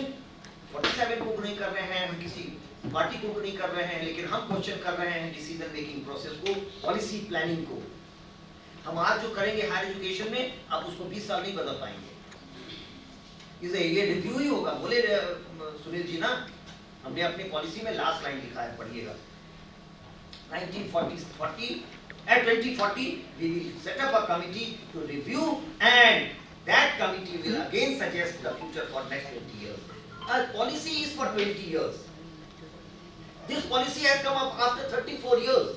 Question 47 को नहीं कर रहे हैं, हम किसी पार्टी को नहीं कर रहे हैं, लेकिन हम क्वेश्चन कर रहे हैं डिसीजन मेकिंग प्रोसेस को, पॉलिसी प्लानिंग को। हम आज जो करेंगे हायर एजुकेशन में, आप उसको 20 साल नहीं बदल पाएंगे। ये रिव्यू ही होगा। बोले सुनील जी ना, हमने अपनी पॉलिसी में लास्ट लाइन लिखा है, पढ़िएगा। 2040 we will set up a committee to review and that committee will again suggest the future for next 20 years. Our policy is for 20 years. This policy has come up after 34 years.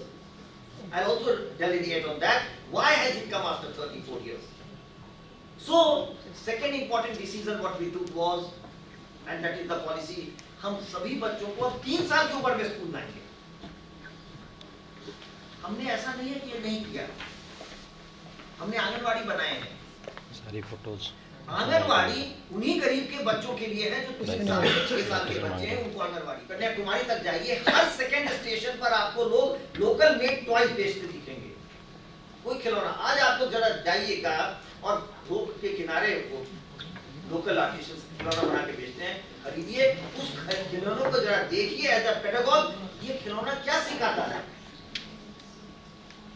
I'll also delineate on that. Why has it come after 34 years? So, second important decision what we took was, and that is the policy, हम सभी बच्चों को 3 साल की उम्र में school लाएंगे। हमने ऐसा नहीं है कि ये नहीं किया, हमने आंगनवाड़ी बनाए हैं। सारी फोटोज आंगनवाड़ी उन्हीं गरीब के बच्चों के लिए है जो 3 साल 6 साल के बच्चे हैं, उनको आंगनवाड़ी। कन्याकुमारी तक जाइए, हर सेकंड स्टेशन पर आपको लोग लोकल मेड टॉयज बेचते दिखेंगे। कोई खिलौना, आज आप लोग जरा जाइएगा और रोड के किनारे वो लोकल आर्टिस्ट खिलौना बना के बेचते हैं, खरीदिए, उस खिलौनों को जरा देखिए एज अ पेडागॉग, ये खिलौना क्या सिखाता है।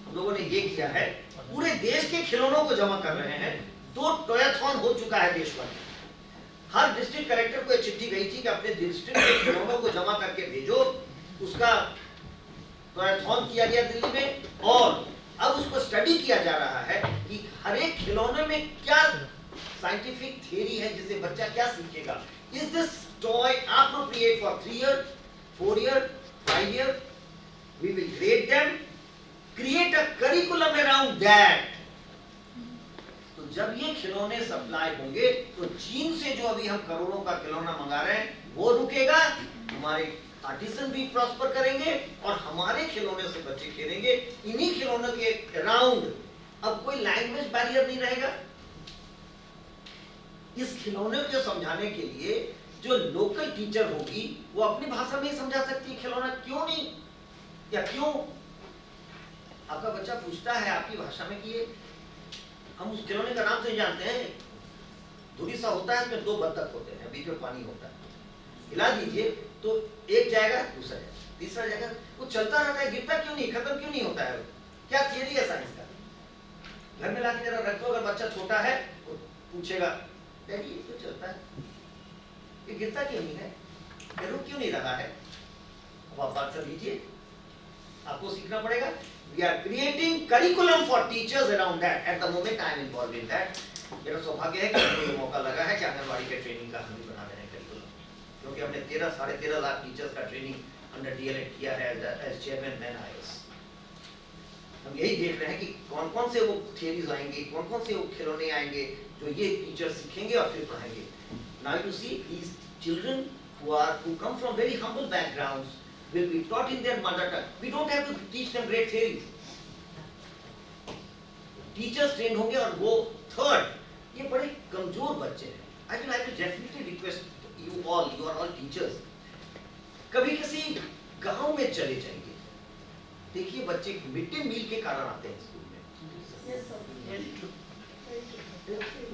हम लोगों ने ये किया है, पूरे देश के खिलौनों को जमा कर रहे हैं। 2 टॉयथॉन हो चुका है देश भर में। हर डिस्ट्रिक्ट कलेक्टर को एक चिट्ठी गई थी कि अपने डिस्ट्रिक्ट के खिलौनों को जमा करके भेजो। उसका टॉयथॉन किया गया दिल्ली में, और अब उसको स्टडी किया जा रहा है कि हर एक खिलौने में क्या साइंटिफिक थ्योरी है, जिससे बच्चा क्या सीखेगा। Is this toy appropriate for 3 year, 4 year, 5 year? We will grade them, create a curriculum around that. तो जब ये खिलौने सप्लाई होंगे तो चीन से जो अभी हम करोड़ों का खिलौना मंगा रहे हैं वो रुकेगा, हमारे आर्टिसन भी प्रॉस्पर करेंगे और हमारे खिलौने से बच्चे खेलेंगे। इन्हीं खिलौनों के अराउंड अब कोई लैंग्वेज बैरियर नहीं रहेगा। इस खिलौने को समझाने के लिए जो लोकल टीचर होगी वो अपनी भाषा में ही समझा सकती है खिलौना क्यों नहीं, या क्यों। आपका बच्चा पूछता है आपकी भाषा में कि हम उस खिलौने का नाम तो नहीं जानते हैं, धुरी सा होता है, उसमें 2 बत्तख होते हैं, बीच में पानी होता है, हिला दीजिए तो एक जाएगा, दूसरा जाएगा, तीसरा जाएगा, वो चलता रहता है, गिरता क्यों नहीं, खत्म क्यों नहीं होता है। क्या थियरी है साइंस का। घर में लाके जरा रख दो, अगर बच्चा छोटा है वो पूछेगा डैडी ये क्यों चलता है, ये गिरता क्यों नहीं है, ये रुक क्यों नहीं रहा है। अब आप बात कर लीजिए, आपको सीखना पड़ेगा। We are creating curriculum for teachers around that. At the moment I am involved in that. मेरा सौभाग्य है कि मुझे ये मौका लगा है कि आंगनवाड़ी के ट्रेनिंग का हम भी बना रहे हैं करिकुलम, क्योंकि हमने 13-13.5 लाख टीचर्स का ट्रेनिंग अंडर डीएलएड किया है एज चेयरमैन मैन आईएएस। हम यही देख रहे हैं कि कौन कौन से वो थियरीज आएंगे, कौन कौन से वो खिलौने आएंगे जो ये टीचर सीखेंगे और फिर पढ़ाएंगे। Now you see these children who come from very humble backgrounds will be taught in their mother tongue. We don't have to teach them great theories. Teachers trained होंगे और वो third, ये बड़े कमजोर बच्चे हैं। I will definitely request you all teachers, कभी किसी गांव में चले जाइए, देखिए बच्चे मिड डे मील के कारण आते हैं स्कूल में।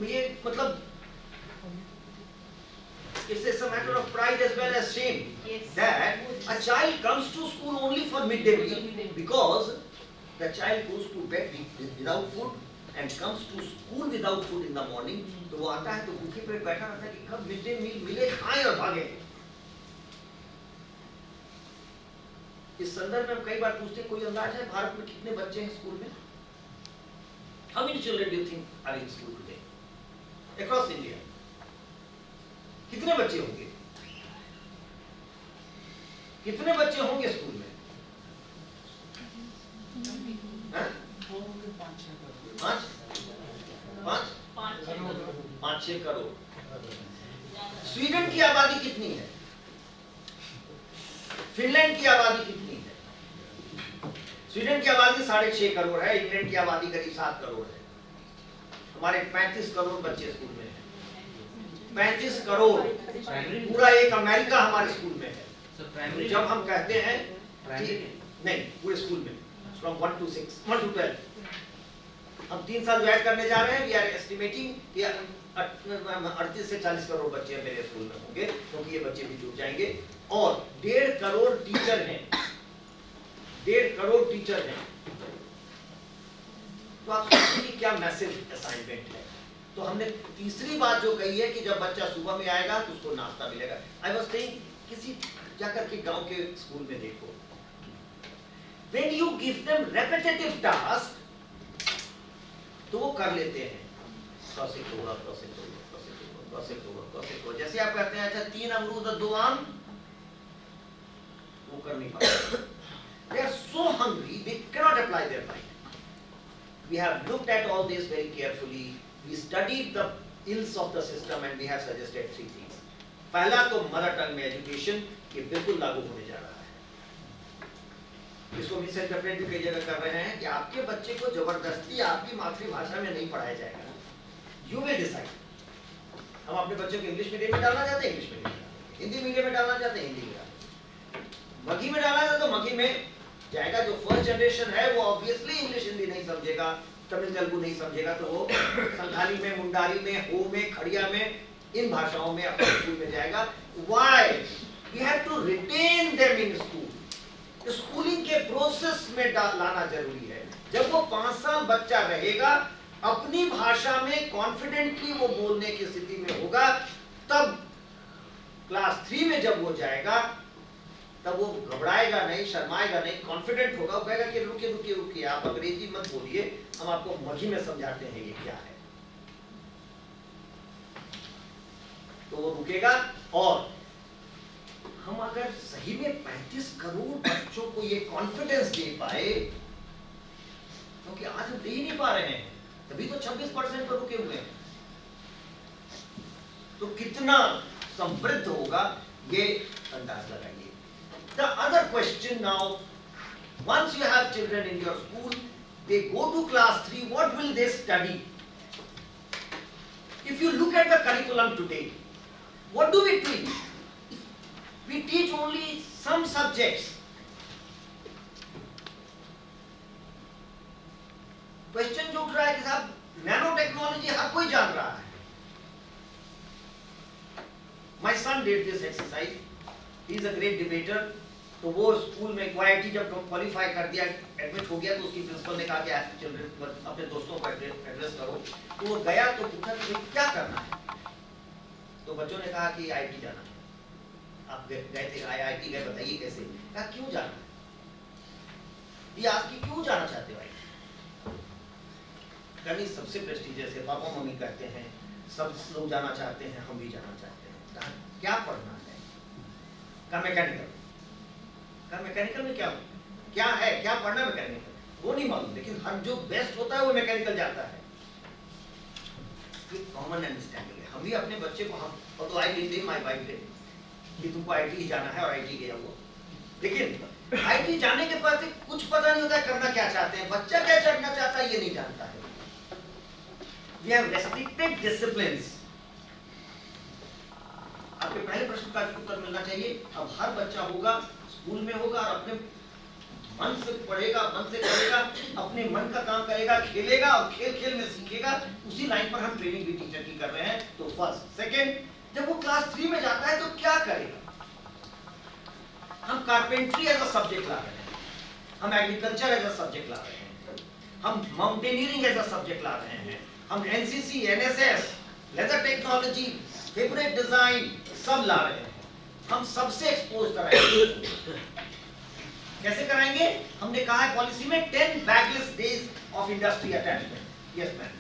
ये मतलब it's a matter of pride as well as shame that a child comes to school only for midday meal, because the child goes to bed without food and comes to school without food in the morning. तो वो आता है तो भूखे पेट बैठा रहता है कि कब मिड डे मील मिले, खाएं और भागे। इस संदर्भ में हम कई बार पूछते हैं, कोई अंदाज है भारत में कितने बच्चे हैं स्कूल में? How many children do you think are in school today across India? कितने बच्चे होंगे, कितने बच्चे होंगे स्कूल में? 5-6 करोड़। स्वीडन की आबादी कितनी है, फिनलैंड की आबादी कितनी है? स्वीडन की आबादी 6.5 करोड़ है, इंग्लैंड की आबादी करीब 7 करोड़ है। हमारे 35 करोड़ बच्चे स्कूल में हैं, 35 करोड़। पूरा एक अमेरिका हमारे स्कूल में है। जब हम कहते हैं नहीं, पूरे स्कूल में फ्रॉम 1 to 12 हम 3 साल जो ऐड करने जा रहे हैं, वी आर एस्टिमेटिंग 38 से 40 करोड़ बच्चे मेरे स्कूल में होंगे। बाकी ये बच्चे भी जुड़ जाएंगे। और 1.5 करोड़ टीचर हैं, 1.5 करोड़ टीचर हैं। तो आप सोचिए कि क्या मैसिव असाइनमेंट है। तो हमने तीसरी बात जो कही है कि जब बच्चा सुबह में आएगा तो उसको नाश्ता मिलेगा। आई वाज सेइंग, किसी जाकर के गांव के स्कूल में देखो, when you give them repetitive task तो वो कर लेते हैं। जैसे आप कहते हैं अच्छा 3 अमरूद और 2 आम, वो कर नहीं पाते। They are so hungry they cannot apply their mind. We have looked at all this very carefully. We studied the ills of the system and we have suggested 3 things. पहला तो मदर टंग में education ये बिल्कुल लागू होने जा रहा है। इसको मिस इंटरप्रेट भी कई जगह कर रहे हैं कि आपके बच्चे को जबरदस्ती आपकी मातृभाषा में नहीं पढ़ाया जाएगा। You will decide. हम अपने बच्चों को इंग्लिश मीडियम में डालना चाहते हैं, इंग्लिश मीडियम में, हिंदी मीडियम में डालना चाहते हैं, हिंदी में, मगी में डालना है तो मगी में जाएगा। जो फर्स्ट जनरेशन है वो ऑब्वियसली इंग्लिश हिंदी नहीं समझेगा, तमिल तेलुगु नहीं समझेगा, तो वो संथाली में, मुंडारी में, हो में, खड़िया में, इन भाषाओं में अपने स्कूल में जाएगा। Why? We have to retain them in school. Schooling के प्रोसेस में लाना जरूरी है। जब वो 5 साल बच्चा रहेगा, अपनी भाषा में कॉन्फिडेंटली वो बोलने की स्थिति में होगा, तब क्लास 3 में जब वो जाएगा तब वो घबराएगा नहीं, शर्माएगा नहीं, कॉन्फिडेंट होगा। वो कहेगा कि रुकिए रुकिए रुकिए, आप अंग्रेजी मत बोलिए, हम आपको मगी में समझाते हैं ये क्या है। तो वो रुकेगा। और हम अगर सही में 35 करोड़ बच्चों को ये कॉन्फिडेंस दे पाए, क्योंकि आज हम दे ही नहीं पा रहे हैं, तभी तो 26% पर रुके हुए हैं, तो कितना समृद्ध होगा ये अंदाज लगाइए। The other question now, once you have children in your school, they go to class 3, what will they study? If you look at the curriculum today, what do we teach? We teach only some subjects. Question जो उठ रहा है कि साहब nano technology हर कोई जान रहा है। My son did this exercise. He is a great debater. तो वो स्कूल में IIT जब क्वालिफाई कर दिया, एडमिट हो गया, तो उसकी प्रिंसिपल ने कहा कि आप चिल्ड्रन अपने दोस्तों को एड्रेस करो। तो वो गया तो पूछा कि क्या करना है, तो बच्चों ने कहा कि IIT जाना है। आप गए थे IIT गए, बताइए कैसे? कहा क्यों जाना है? ये आपकी क्यों जाना चाहते हो IIT? कहीं सबसे प्रेस्टिजियस है, पापा मम्मी कहते हैं, सब लोग जाना चाहते हैं, हम भी जाना चाहते हैं। क्या पढ़ना है? का मैकेनिकल। का मैकेनिकल में क्या है, क्या पढ़ना मैकेनिकल, वो नहीं मालूम, लेकिन हर जो बेस्ट होता है वो मैकेनिकल जाता है। कॉमन अंडरस्टैंडिंग है। हम भी अपने बच्चे को, हम और तो I D my wife day कि तुमको IIT ही जाना है और IIT गया वो, लेकिन IIT जाने के बाद कुछ पता नहीं होता है करना क्या चाहते हैं, बच्चा क्या करना चाहता है ये नहीं जानता है। We have restricted disciplines. आपके पहले प्रश्न का उत्तर मिलना चाहिए। अब हर बच्चा होगा, स्कूल में होगा और अपने मन से पढ़ेगा, मन से करेगा, अपने मन का काम करेगा, खेलेगा और खेल खेल में सीखेगा। उसी लाइन पर हम ट्रेनिंग भी टीचर की कर रहे हैं। तो फर्स्ट, सेकंड, जब वो क्लास 3 में जाता है तो क्या करेगा? हम कारपेंट्री एज अ सब्जेक्ट ला रहे हैं, हम एग्रीकल्चर एज अ सब्जेक्ट ला रहे हैं, हम माउंटेनियरिंग एज अ सब्जेक्ट ला रहे हैं, हम NCC, NSS, leather technology, fabric design सब ला रहे हैं। हम सबसे एक्सपोज कराएंगे। कैसे कराएंगे? हमने कहा है पॉलिसी में 10 backless days of industry attachment. Yes ma'am.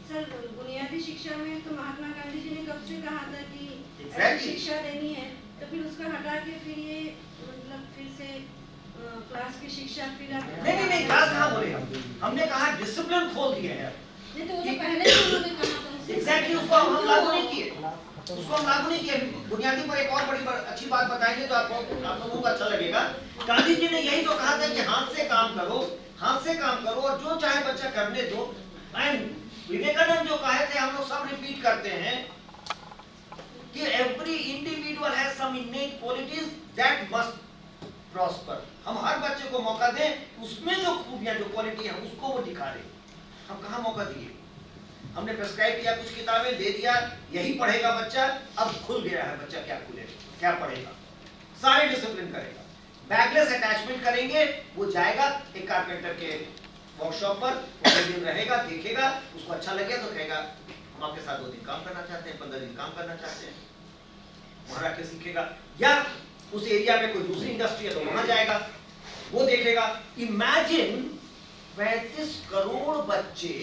Sir, बुनियादी शिक्षा में तो महात्मा गांधी जी ने कब से कहा था कि शिक्षा देनी है, तो फिर उसका हटा के फिर ये मतलब फिर से क्लास की शिक्षा फिर नहीं क्लास कहाँ बोले हमने कहा डिसिप्लिन खोल दिया है। नहीं तो वो तो पहले ही उन्होंने कहा था। एग्जैक्टली, उसको हम लागू नहीं किए, बुनियादी पर एक और बड़ी अच्छी बात बताएंगे तो आप लोगों को अच्छा लगेगा। गांधी जी ने यही तो कहा था कि हाथ से काम करो, हाथ से काम करो और जो चाहे बच्चा करने दो। एंड विवेकानंद जो कहे थे हम लोग सब रिपीट करते हैं कि every individual has some innate qualities that must prosper. हम हर बच्चे को मौका दें, उसमें जो खूबियां, जो क्वालिटी है उसको वो दिखा दे। हम कहाँ मौका दिए? हमने प्रेस्क्राइब किया, कुछ किताबें दे दिया, यही पढ़ेगा बच्चा। अब खुल गया है बच्चा, क्या खुलेगा, क्या पढ़ेगा, सारे डिसिप्लिन करेगा। बैगलेस अटैचमेंट करेंगे, वो जाएगा एक कारपेंटर के वर्कशॉप पर, वो दिन रहेगा, देखेगा, उसको अच्छा लगे तो कहेगा हम आपके साथ 2 दिन काम करना चाहते हैं, 15 दिन काम करना चाहते हैं, वहां रह के सीखेगा। या उस एरिया में कोई दूसरी इंडस्ट्री है तो वहां जाएगा, वो देखेगा। इमेजिन 35 करोड़ बच्चे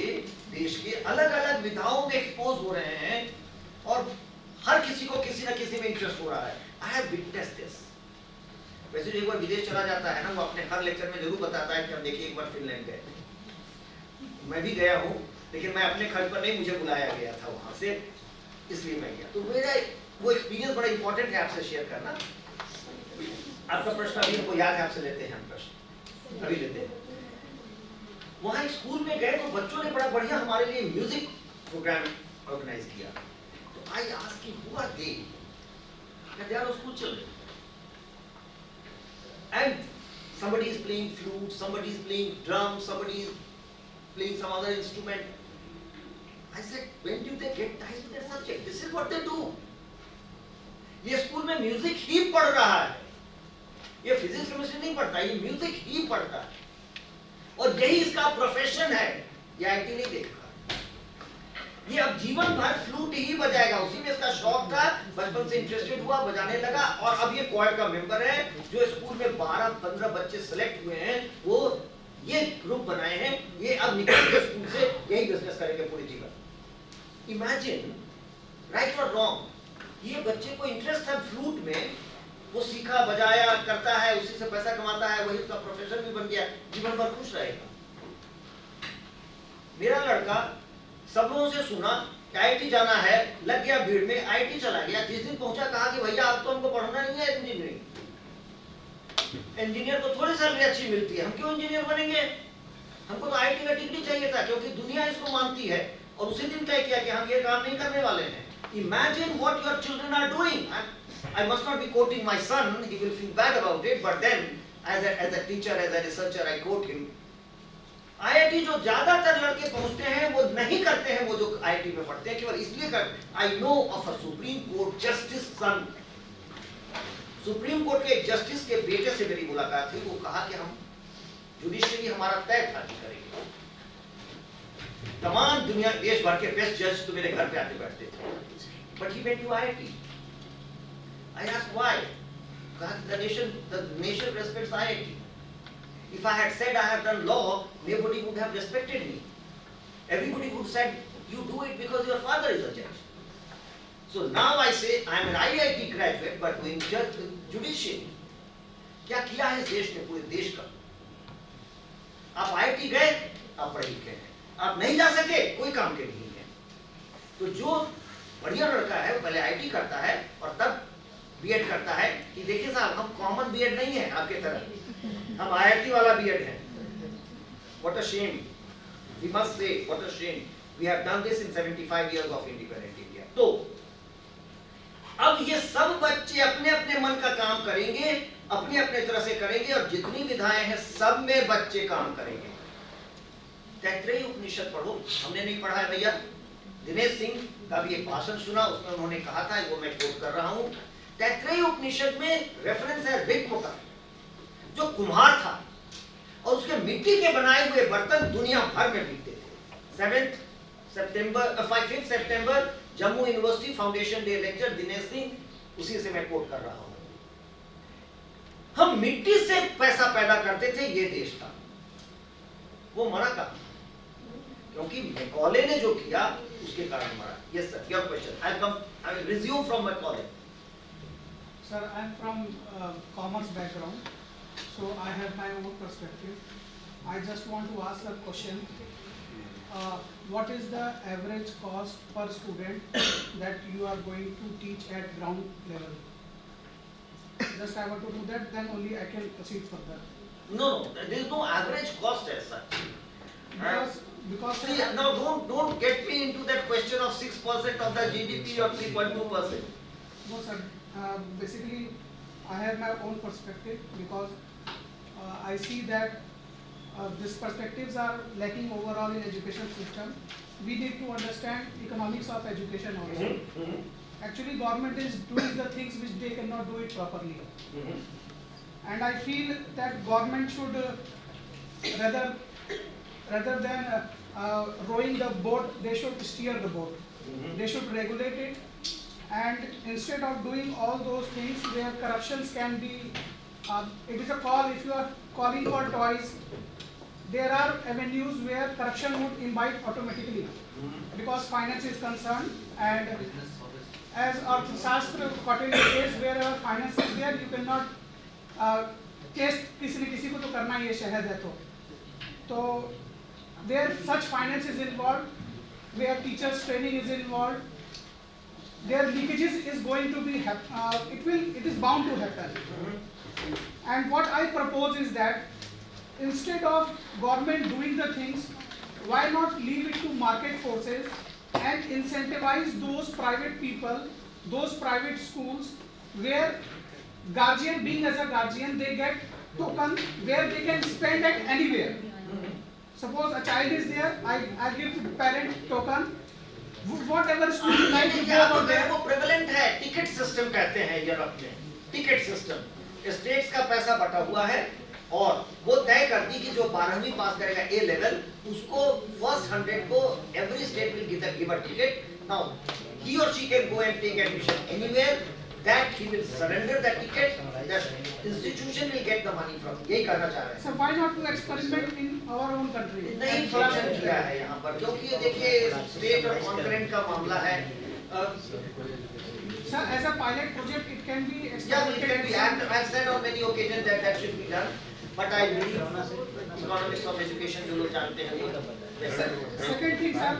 देश के अलग अलग विधाओं में एक्सपोज हो रहे हैं और हर किसी को किसी ना किसी में इंटरेस्ट हो रहा है। I have witnessed this. वैसे जो एक बार विदेश चला जाता है ना, वो अपने हर लेक्चर में जरूर बताता है कि हम देखिए एक बार फिनलैंड गए। मैं भी गया हूँ, लेकिन मैं अपने खर्च पर नहीं, मुझे बुलाया गया था वहां से, इसलिए मैं गया। तो मेरा वो एक्सपीरियंस बड़ा इंपॉर्टेंट है आपसे शेयर करना। आपका प्रश्न अभी हमको याद है, आपसे लेते हैं हम प्रश्न, अभी लेते हैं। वहां एक स्कूल में गए तो बच्चों ने बड़ा बढ़िया हमारे लिए म्यूजिक प्रोग्राम ऑर्गेनाइज किया। तो I asked him who are they, they are school children and somebody is playing flute, somebody is playing drum, somebody is playing some other instrument. I said, when do they get time to their subject? This is what they do. ये school में music ही पढ़ रहा है, ये physics chemistry नहीं पढ़ता, ये music ही पढ़ता है और यही इसका प्रोफेशन है। ये आईटी नहीं देखा, ये अब जीवन भर फ्लूट ही बजाएगा, उसी में इसका शौक था, बचपन से इंटरेस्टेड हुआ, बजाने लगा और अब ये क्वायर का मेंबर है। जो स्कूल में 12-15 बच्चे सेलेक्ट हुए हैं, वो ये ग्रुप बनाए हैं, ये अब निकल के स्कूल से यही बिजनेस करेंगे पूरी जीवन। इमेजिन, राइट और रॉन्ग, ये बच्चे को इंटरेस्ट है फ्लूट में, वो सीखा, बजाया, करता है, उसी से पैसा कमाता है, वही उसका प्रोफेशन भी बन गया, जीवन भर खुश रहेगा। मेरा लड़का सब लोगों से सुना कि आईटी जाना है, लग गया भीड़ में, आईटी चला गया। जिस दिन पहुंचा कहा कि भैया अब तो हमको पढ़ना नहीं है इंजीनियरिंग, इंजीनियर को थोड़ी सैलरी अच्छी मिलती है, हम क्यों इंजीनियर बनेंगे, हमको तो आईटी का डिग्री चाहिए था क्योंकि दुनिया इसको मानती है। और उसी दिन तय किया कि हम ये काम नहीं करने वाले हैं। Imagine what your children are doing. I must not be quoting my son, he will feel bad about it, but then as a teacher, as a researcher, I quote him. IIT जो ज्यादातर लड़के पहुंचते हैं वो नहीं करते हैं, वो जो आईआईटी में पढ़ते हैं केवल इसलिए करते। I know of a supreme court justice son, supreme court के एक जस्टिस के बेटे से मेरी मुलाकात हुई। वो कहा कि हम जुडिशरी हमारा तय था कि करेंगे। तमाम दुनिया देश भर के बेस्ट जज तो मेरे घर पे आके बैठते थे, but he went to IIT. I asked why, the nation respects IIT. If I had said I have done law, nobody would have respected me. Everybody would have said, you do it because your father is a judge. So now I say I am an IIT graduate, but doing judiciary. क्या किया है इस देश ने, पूरे देश का। आप आईआईटी गए, आप पढ़े लिखे हैं, आप नहीं जा सके, कोई काम के नहीं है। तो जो बढ़िया लड़का है वो पहले आईआईटी करता है और तब बीएड करता है कि देखिए साहब, हम कॉमन बीएड नहीं है आपके तरह, हम आईआईटी वाला बीएड है। What a shame, we must say, what a shame. We have done this in 75 years of independent India. तो अब ये सब बच्चे अपने अपने मन का काम करेंगे, अपने अपने तरह से करेंगे और जितनी विधाएं हैं सब में बच्चे काम करेंगे। तैत्रेय उपनिषद पढ़ो, हमने नहीं पढ़ा है भैया। दिनेश सिंह का भी एक भाषण सुना, उसमें उन्होंने कहा था, वो मैं कोट कर रहा हूँ। तैत्रेय उपनिषद में रेफरेंस है ऋक् का, जो कुम्हार था और उसके मिट्टी के बनाए हुए बर्तन दुनिया भर में बिकते थे। 5 सितंबर Jammu university foundation day lecture, Dinesh Singh, उसी से मैं कोट कर रहा हूं। हम मिट्टी से पैसा पैदा करते थे, ये देश था, वो मरा कहां? क्योंकि मैकॉले ने जो किया उसके कारण मरा। Yes sir, your question. I will resume from Macaulay. Sir, I am from commerce background, so I have my own perspective. I just want to ask a question. What is the average cost per student that you are going to teach at ground level? Just I want to do that, then only I can proceed further. No, there is no average cost as such. Because see, now don't get me into that question of 6% of the GDP or 3.2%. No, sir. Basically, I have my own perspective because I see that these perspectives are lacking overall in education system. we need to understand economics of education also. Actually, government is doing the things which they cannot do it properly. And I feel that government should rather than rowing the boat, they should steer the boat. They should regulate it, and instead of doing all those things where corruptions can be, it is a call. If you are calling for toys, there are avenues where corruption would imbibe automatically, because finance is concerned, and as Arthashastra Kautilya says, wherever finance is there, you cannot taste किसी न किसी को तो करना ही है, शहद है तो where such finance is involved, where teachers training is involved, their leakages is going to be it is bound to happen. And what I propose is that instead of government doing the things, why not leave it to market forces and incentivize those private people, those private schools where guardian, being as a guardian, they get token where they can spend at anywhere. Suppose a child is there, I give parent token, whatever school you like to go over there. वो prevalent है, ticket system कहते हैं Europe में, ticket system, states का पैसा बटा हुआ है और वो तय करती कि जो 12वीं पास करेगा A level, उसको first 100 को every state will give a ticket. Now he or she can go and take admission anywhere. That he will surrender the ticket, the institution will get the money from. यही करना चाह रहे हैं. So why not to experiment in our own country? नहीं function किया है यहाँ पर, क्योंकि ये देखिए state और concurrent का मामला है. Sir, as a pilot project, it can be Yeah, it can be. I've said on many occasions that should be done. But I believe economics of education जो लोग जानते हैं. Second thing, sir,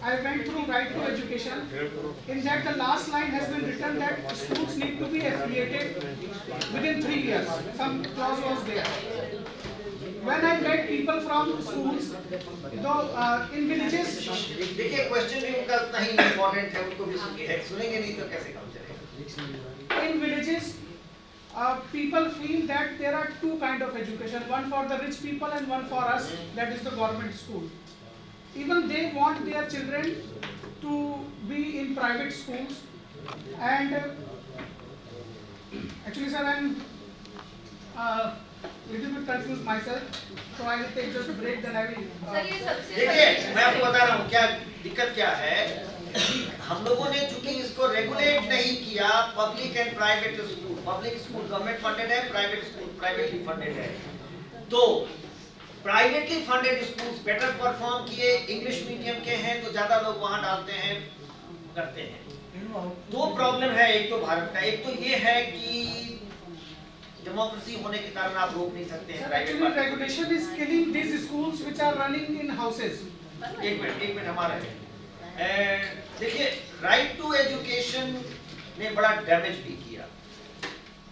I went through right to education. In that, the last line has been written that schools need to be affiliated within 3 years. Some clause was there. When I met people from schools, though in villages. देखिए question भी उनका उतना ही important है, उनको भी सुनेंगे नहीं तो कैसे काम चलेगा? In villages, people feel that there are two kind of education, one for the rich people and one for us, that is the government school. Even they want their children to be in private schools, and actually sir, I am little bit confused myself, so I will take just a break, then I will देखिए मैं आपको बता रहा हूँ क्या दिक्कत क्या है. हम लोगों ने चूंकि इसको रेगुलेट नहीं किया, public and private school, public school government funded है, प्राइवेट स्कूल प्राइवेटली फंडेड है, तो privately funded schools better perform किए, इंग्लिश मीडियम के हैं तो ज्यादा लोग वहां डालते हैं, करते हैं. दो प्रॉब्लम है, एक तो भारत का, एक तो ये है कि डेमोक्रेसी होने के कारण आप रोक नहीं सकते हैं private. Regulation is killing this schools which are running in houses. एक मिनट हमारा है. देखिए राइट टू एजुकेशन ने बड़ा डैमेज भी किया.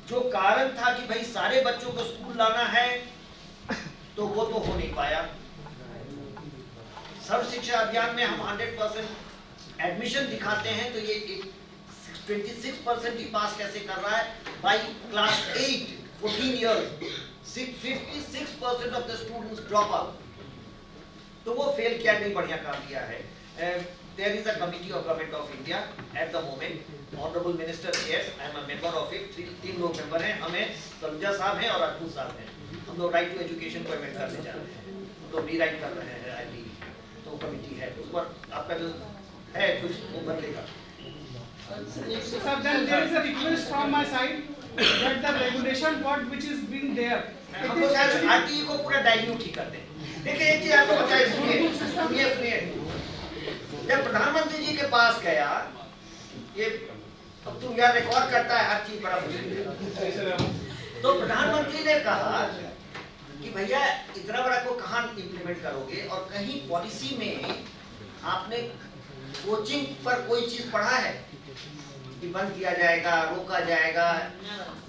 जो कारण था कि भाई सारे बच्चों को स्कूल लाना है तो वो तो हो नहीं पाया. सर्व शिक्षा अभियान में हम 100% एडमिशन दिखाते हैं तो ये 26% ही पास कैसे कर रहा है. By class 8 14 years 56% of the students drop out. तो वो फेल किया, नहीं बढ़िया काम किया है. There is a committee of Government of India at the moment. Honorable Minister chairs. I am a member of it. तीन लोग मेंबर हैं. हमें सलूजा साहब हैं और अतुल साहब हैं. हम लोग राइट टू एजुकेशन को अमेंड करने जा रहे हैं. तो रीराइट कर रहे हैं आईटी. तो कमिटी है, उस पर आपका जो है कुछ वो बदलेगा. Sir, then there is a request from my side that the regulation what which is being there. हम लोग आरटीई को पूरा डाइल्यूट ही कर दें. देखिए एक चीज आपको बताइए, सुनिए. जब प्रधानमंत्री जी के पास गया, ये अब तुम यार रिकॉर्ड करता है हर चीज बड़ा मुश्किल है. तो प्रधानमंत्री ने कहा कि भैया इतना बड़ा को कहाँ इम्प्लीमेंट करोगे, और कहीं पॉलिसी में आपने कोचिंग पर कोई चीज पढ़ा है कि बंद किया जाएगा, रोका जाएगा?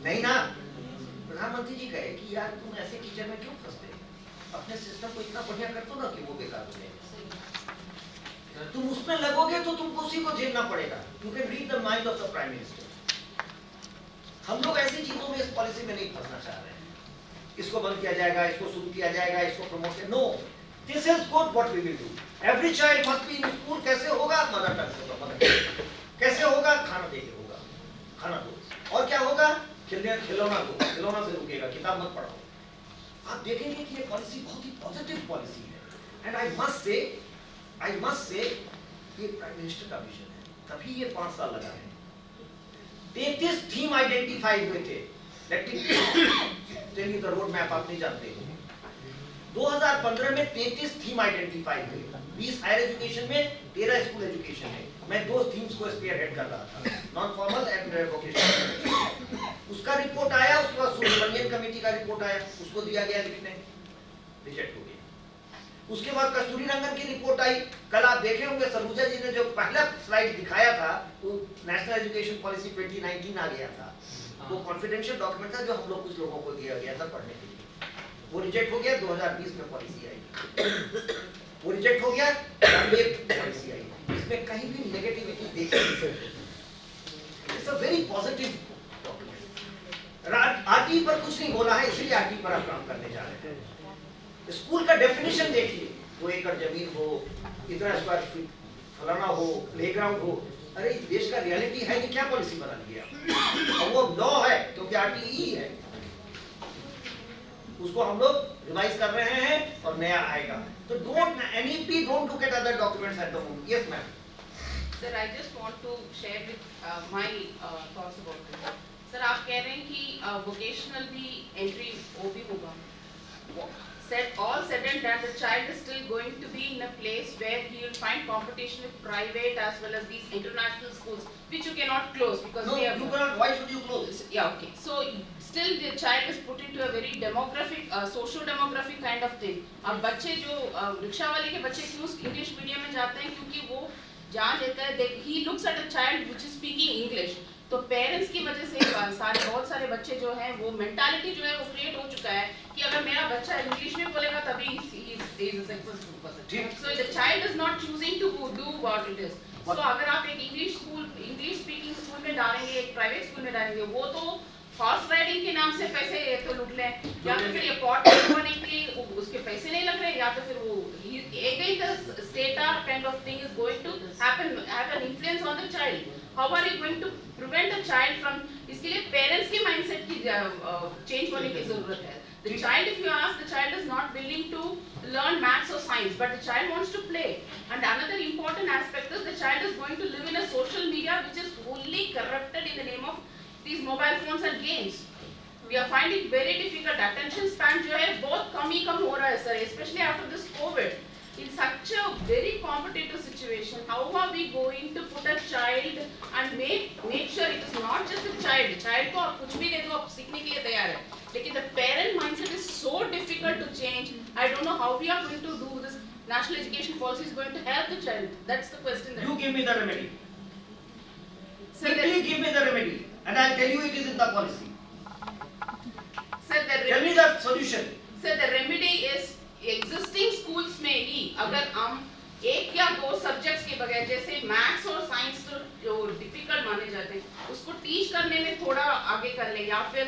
नहीं ना. प्रधानमंत्री जी कहे कि यार तुम ऐसे कीचड़ में क्यों फंसते, अपने सिस्टम को इतना बढ़िया कर दो ना कि वो बेकार हो जाए. तुम उसमें लगोगे तो तुमको उसी को झेलना पड़ेगा. You can read the mind of the prime minister. हम लोग ऐसी चीजों में इस पॉलिसी में नहीं फंसना चाह रहे हैं. इसको बंद किया जाएगा, इसको शुरू किया जाएगा, इसको प्रमोट किया. No, This is good what we will do. Every child must be in school. कैसे होगा? मदर टंग से होगा, मदर टंग। कैसे होगा? खाना दे के होगा, खाना दो। और क्या होगा? खिलौना दो, खिलौना से रुकेगा, किताब मत पढ़ाओ। आप देखेंगे कि ये पॉलिसी बहुत ही पॉजिटिव पॉलिसी है। एंड आई मस्ट से ये प्राइम मिनिस्टर का विजन है, तभी ये 5 साल लगा है। 33 थीम आइडेंटिफाई हुए थे। Let me tell you the road map, आप नहीं जानते हो। 2015 में 33 थीम आइडेंटिफाई हुए, 20 हायर एजुकेशन में, 13 स्कूल एजुकेशन में। मैं 2 थीम्स को स्पेयर हेड कर रहा था, नॉन फॉर्मल एंड वोकेशनल। उसका रिपोर्ट आया, उसके बाद सुब्रमण्यन कमेटी का रिपोर्ट आया, उसको दिया गया लिखने, रिजेक्ट हो गया। उसके बाद कस्तूरी रंगन की रिपोर्ट आई। कल आप देखे होंगे सरूजा जी ने जो पहला स्लाइड दिखाया था, वो नेशनल एजुकेशन पॉलिसी 2019 आ गया था। वो कॉन्फिडेंशियल डॉक्यूमेंट था जो हम लोग कुछ लोगों को दिया गया था पढ़ने के लिए। वो रिजेक्ट हो गया, 2020 में पॉलिसी आई। वो रिजेक्ट हो गया, ये पॉलिसी आई। इसमें कहीं भी नेगेटिविटी देखी नहीं सकते। It's a very positive document. RT पर कुछ नहीं बोला है, इसलिए आरटी पर आप काम करने जा रहे हैं। स्कूल का डेफिनेशन देखिए, 2 एकड़ जमीन हो, इतना स्क्वायर फीट, फलाना हो, प्लेग्राउंड हो। अरे इस देश का रियलिटी है कि क्या पॉलिसी बना लिया। और वो लॉ है क्योंकि आरटीई है, उसको हम लोग रिवाइज कर रहे हैं और नया आएगा। तो don't NEP don't look at other documents at the moment. Yes ma'am. Sir I just want to share with my thoughts about this. Sir आप कह रहे हैं कि वोकेशनल भी एंट्री वो भी होगा। All said and done, the child is still going to be in a place where he will find competition with private as well as these international schools, which you cannot close because no, we have. You cannot. Why should you close? Yeah, okay. So still the child is put into a very demographic, socio-demographic kind of thing. अब बच्चे जो rickshaw वाले के बच्चे क्यों English medium में जाते हैं? क्योंकि वो जान लेता है, he looks at a child which is speaking English. तो पेरेंट्स की वजह से बहुत सारे बच्चे जो हैं वो मेंटालिटी जो है वो क्रिएट हो चुका है कि अगर मेरा बच्चा इंग्लिश में बोलेगा तभी he is a successful person. So the child is not choosing to do what it is. So अगर आप एक इंग्लिश स्पीकिंग स्कूल में डालेंगे, एक प्राइवेट स्कूल में डालेंगे, वो तो हॉर्स राइडिंग के नाम से पैसे तो लूट लें, या तो फिर ये पॉट बनवाने के लिए उसके पैसे नहीं लग रहे, या तो फिर वो again the state kind of thing is going to have an influence on the child. How are you going to prevent a child from? इसके लिए पेरेंट्स के माइंडसेट की चेंज होने की जरूरत है। The child, if you ask, the child is not willing to learn maths or science, but the child wants to play. And another important aspect is the child is going to live in a social media which is wholly corrupted in the name of these mobile phones and games. We are finding very difficult. Attention span जो है बहुत कम हो रहा है sir, especially after this COVID. In such a very competitive situation, how are we going to put a child and make sure it is not just a child? Child को आप कुछ भी दे दो, आप सीखने के लिए तैयार है, लेकिन the parent mindset is so difficult to change. I don't know how we are going to do this. National education policy is going to help the child. That's the question. You give me the remedy. Simply give me the remedy, and I'll tell you it is in the policy. Sir, tell me the solution. Sir, the remedy is existing schools में ही अगर हम 1 या 2 subjects के बगैर, जैसे maths और science तो जो डिफिकल्ट माने जाते हैं, उसको टीच करने में थोड़ा आगे कर ले, या फिर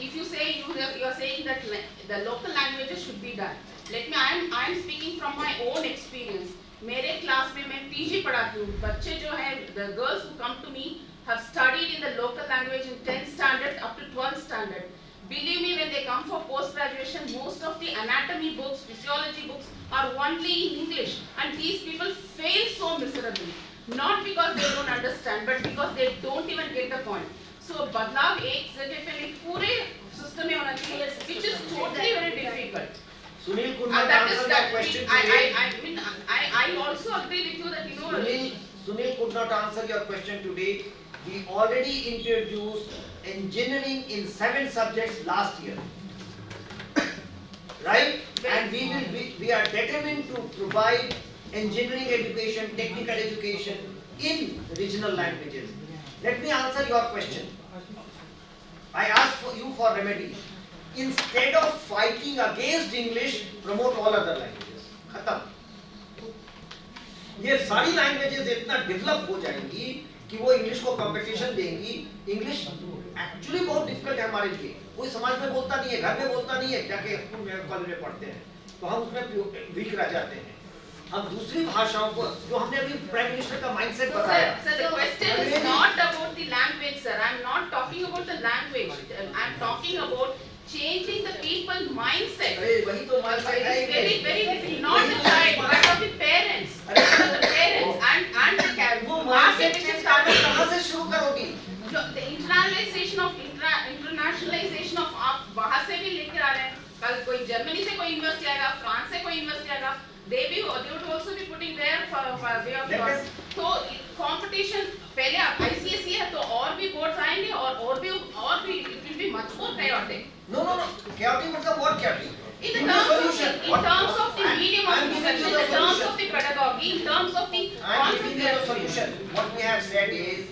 if you say you are saying that the local languages should be done. Let me I am speaking from my own experience. मेरे क्लास में मैं PG पढ़ाती हूँ, बच्चे जो हैं the girls who come to me have studied in the local language in 10th standard up to 12th standard. Believe me, when they come for post-graduation, most of the anatomy books, physiology books are only in English, and these people fail so miserably. Not because they don't understand, but because they don't even get the point. So, बदलाव एक जगह पे नहीं, पूरे system में होना चाहिए, which is totally very difficult. Sunil could not answer that question today. I also agree with you that Sunil could not answer your question today. We already introduced engineering in 7 subjects last year, right? And we are determined to provide engineering education, technical education in regional languages. Let me answer your question. I asked for you for remedy. Instead of fighting against English, promote all other languages. खत्म. ये सारी languages इतना develop हो जाएंगी कि वो English को competition देंगी. इंग्लिश एक्चुअली बहुत डिफिकल्ट है हमारे लिए. कोई समाज में बोलता नहीं है, घर में बोलता नहीं है, जाके स्कूल में कॉलेज में पढ़ते हैं. तो हम उसमें वीक रह जाते हैं। हम दूसरी भाषाओं को, जो हमने अभी प्राइम मिनिस्टर का माइंडसेट बताया। Sir, the question is not about the language, sir. I'm not talking about the language. I'm talking about changing the people's mindset. अरे वही तो माइंडसेट है। It's very, very difficult. Not the child, but of the parents. The parents and the वो mindset change करना कहाँ से शुरू करोगी? The internationalization of आप बाहर से भी लेकर आ रहे हैं। कल कोई जर्मनी से कोई यूनिवर्सिटी आएगा, फ्रांस से कोई यूनिवर्सिटी आएगा, they would also be putting their way of thought. तो कंपटीशन पहले आप ICSE है तो और भी बोर्ड्स आएंगे और भी it will be much more chaotic. No. Chaotic मतलब what chaotic? In terms of the medium of instruction, in terms of the pedagogy, in terms of the I'm giving you the solution. What we have said is,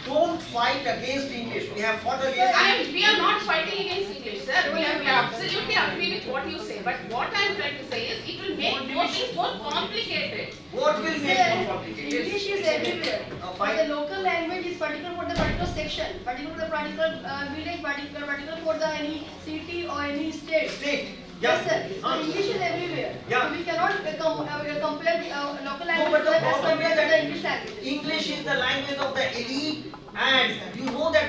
don't fight against English. We have fought against. We are not fighting against English, sir. We absolutely agree with what you say. But what I am trying to say is, it will make things more complicated. What will make more complicated? English is everywhere. Fine. The local language is particular for the particular section, particular for the particular village, particular for the any city or any state. State. Yes, sir. So English is everywhere. Yeah. So we cannot compare the local language but the as problem compared is to that the English language. English is the language of the elite, and you know that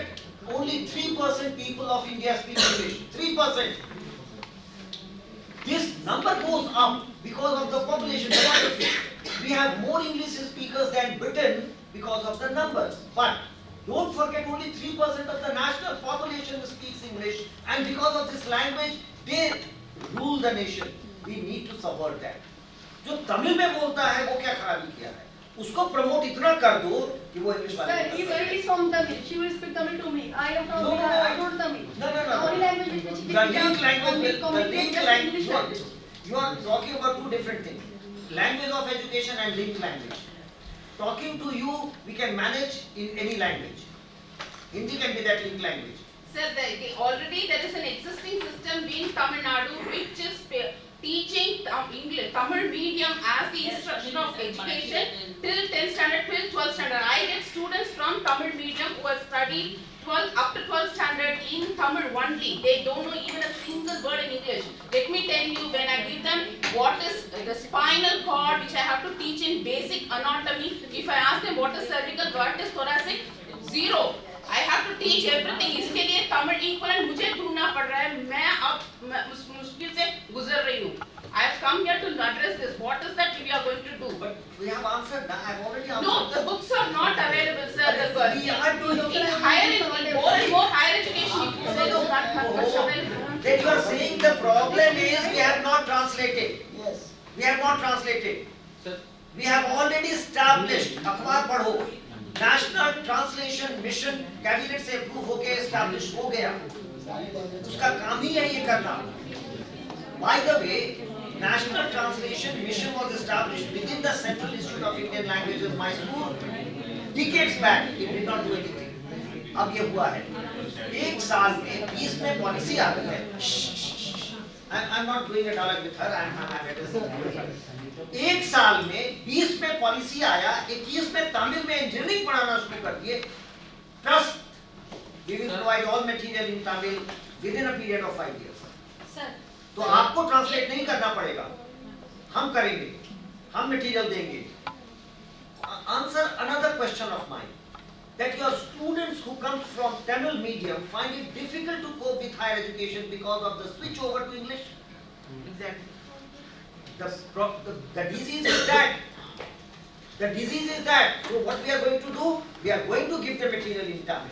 only 3% people of India speak English. 3%. This number goes up because of the population demography. We have more English speakers than Britain because of the numbers. But don't forget, only 3% of the national population speaks English, and because of this language, they rule the nation. We need to subvert that. जो तमिल में बोलता है वो क्या खराबी किया है? उसको प्रमोट इतना कर दो कि वो इंग्लिश वाले। Sir, if she is from Tamil, she will speak Tamil to me. I am from No. I don't Tamil. No. The only language which The link language, communicate just English language. you are talking about two different things. Language of education and linked language. Talking to you, we can manage in any language. Hindi can be that linked language. Sir, already there is an existing system in Tamil Nadu which is teaching English, Tamil medium as the instruction of education till 10th standard, till 12th standard. I get students from Tamil medium who have studied up to 12th standard in Tamil only. They don't know even a single word in English. Let me tell you, when I give them what is the spinal cord, which I have to teach in basic anatomy, if I ask them what is cervical, what is thoracic, zero. I have to teach everything. इसके लिए Tamil equivalent मुझे ढूंढना पड़ रहा है। मैं अब उस मुश्किल से गुजर रही हूँ। I have come here to address this. What is that we are going to do? But we have answered that. I have already answered. No, the books are not available, sir. We are doing More and more higher education books are not much available. Then you are saying the problem is we have not translated. Yes. We have not translated. We have already established. अखबार पढ़ो. National Translation Mission cabinet से approve होके establish हो गया। उसका काम ही है ये करना। By the way, National Translation Mission was established within the Central Institute of Indian Languages, Mysore, decades back. It did not do anything. अब ये हुआ है। एक साल में 20 में पॉलिसी आ गई है। I'm not doing a dialogue with her. I'm एक साल में 20 में पॉलिसी आया, 21 में तमिल में इंजीनियरिंग पढ़ाना शुरू कर दिए। Trust, we will provide all material in Tamil within a period of 5 years. Sir. तो आपको ट्रांसलेट नहीं करना पड़ेगा, हम करेंगे, हम मटेरियल देंगे। Answer another question of mine, that your students who come from Tamil medium find it difficult to cope with higher education because of the switch over to English. Exactly. The disease is that. The disease is that. So what we are going to do? We are going to give the material in Tamil.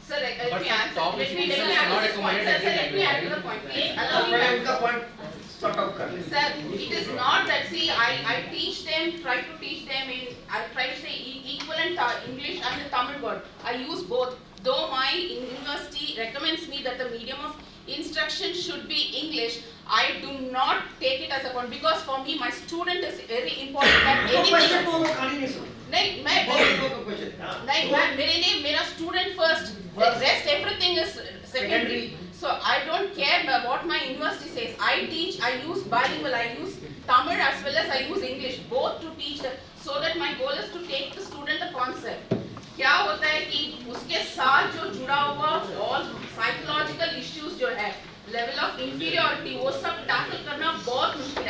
Sir, let me answer. Let me not answer this point. accommodate Sir, let me every add to the point. Please allow me. पहले उनका point sort out कर लें। Sir, it is not that, see, I teach them, try to teach them in, I try to say equivalent English and the Tamil word. I use both. Though my university recommends me that the medium of instruction should be English, I do not take it as a point because for me my student is very important. That question तो वो कहानी नहीं सुनो। नहीं मैं question नहीं मेरे लिए मेरा student first. The rest everything is secondary. So I don't care what my university says. I teach, I use bilingual, I use Tamil as well as I use English, both to teach them, so that my goal is to take the student the concept. क्या होता है कि उसके साथ जो जुड़ा हुआ all psychological issues जो है, level of inferiority, वो सब tackle करना बहुत मुश्किल है।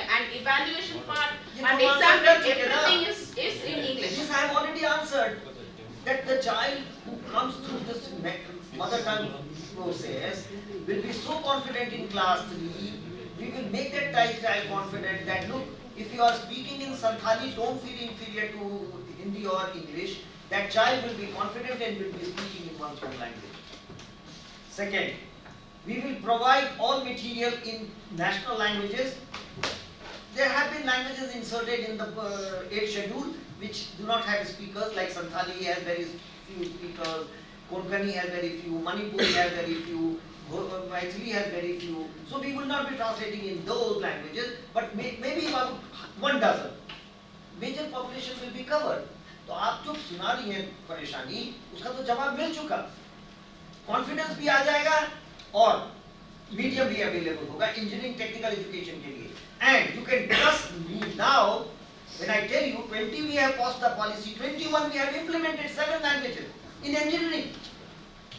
And exam everything is in English. This I have already answered. That the child who comes through this mother tongue process will be so confident in class 3. We will make that child confident that look, if you are speaking in Santhali, don't feel inferior to Hindi or English. That child will be confident and will be speaking in one's own language. Second, we will provide all material in national languages. There have been languages inserted in the 8th schedule which do not have speakers, like Santhali has very few speakers, Konkani has very few, Manipuri has very few, Maithili has very few. So we will not be translating in those languages, but maybe about 1 dozen. Major population will be covered. तो आप जो सुना रही हैं परेशानी, उसका तो जवाब मिल चुका. कॉन्फिडेंस भी आ जाएगा और मीडियम भी अवेलेबल होगा इंजीनियरिंग टेक्निकल एजुकेशन के लिए. And you can trust me now when I tell you 20 we have passed the policy, 21 we have implemented 7 languages in engineering.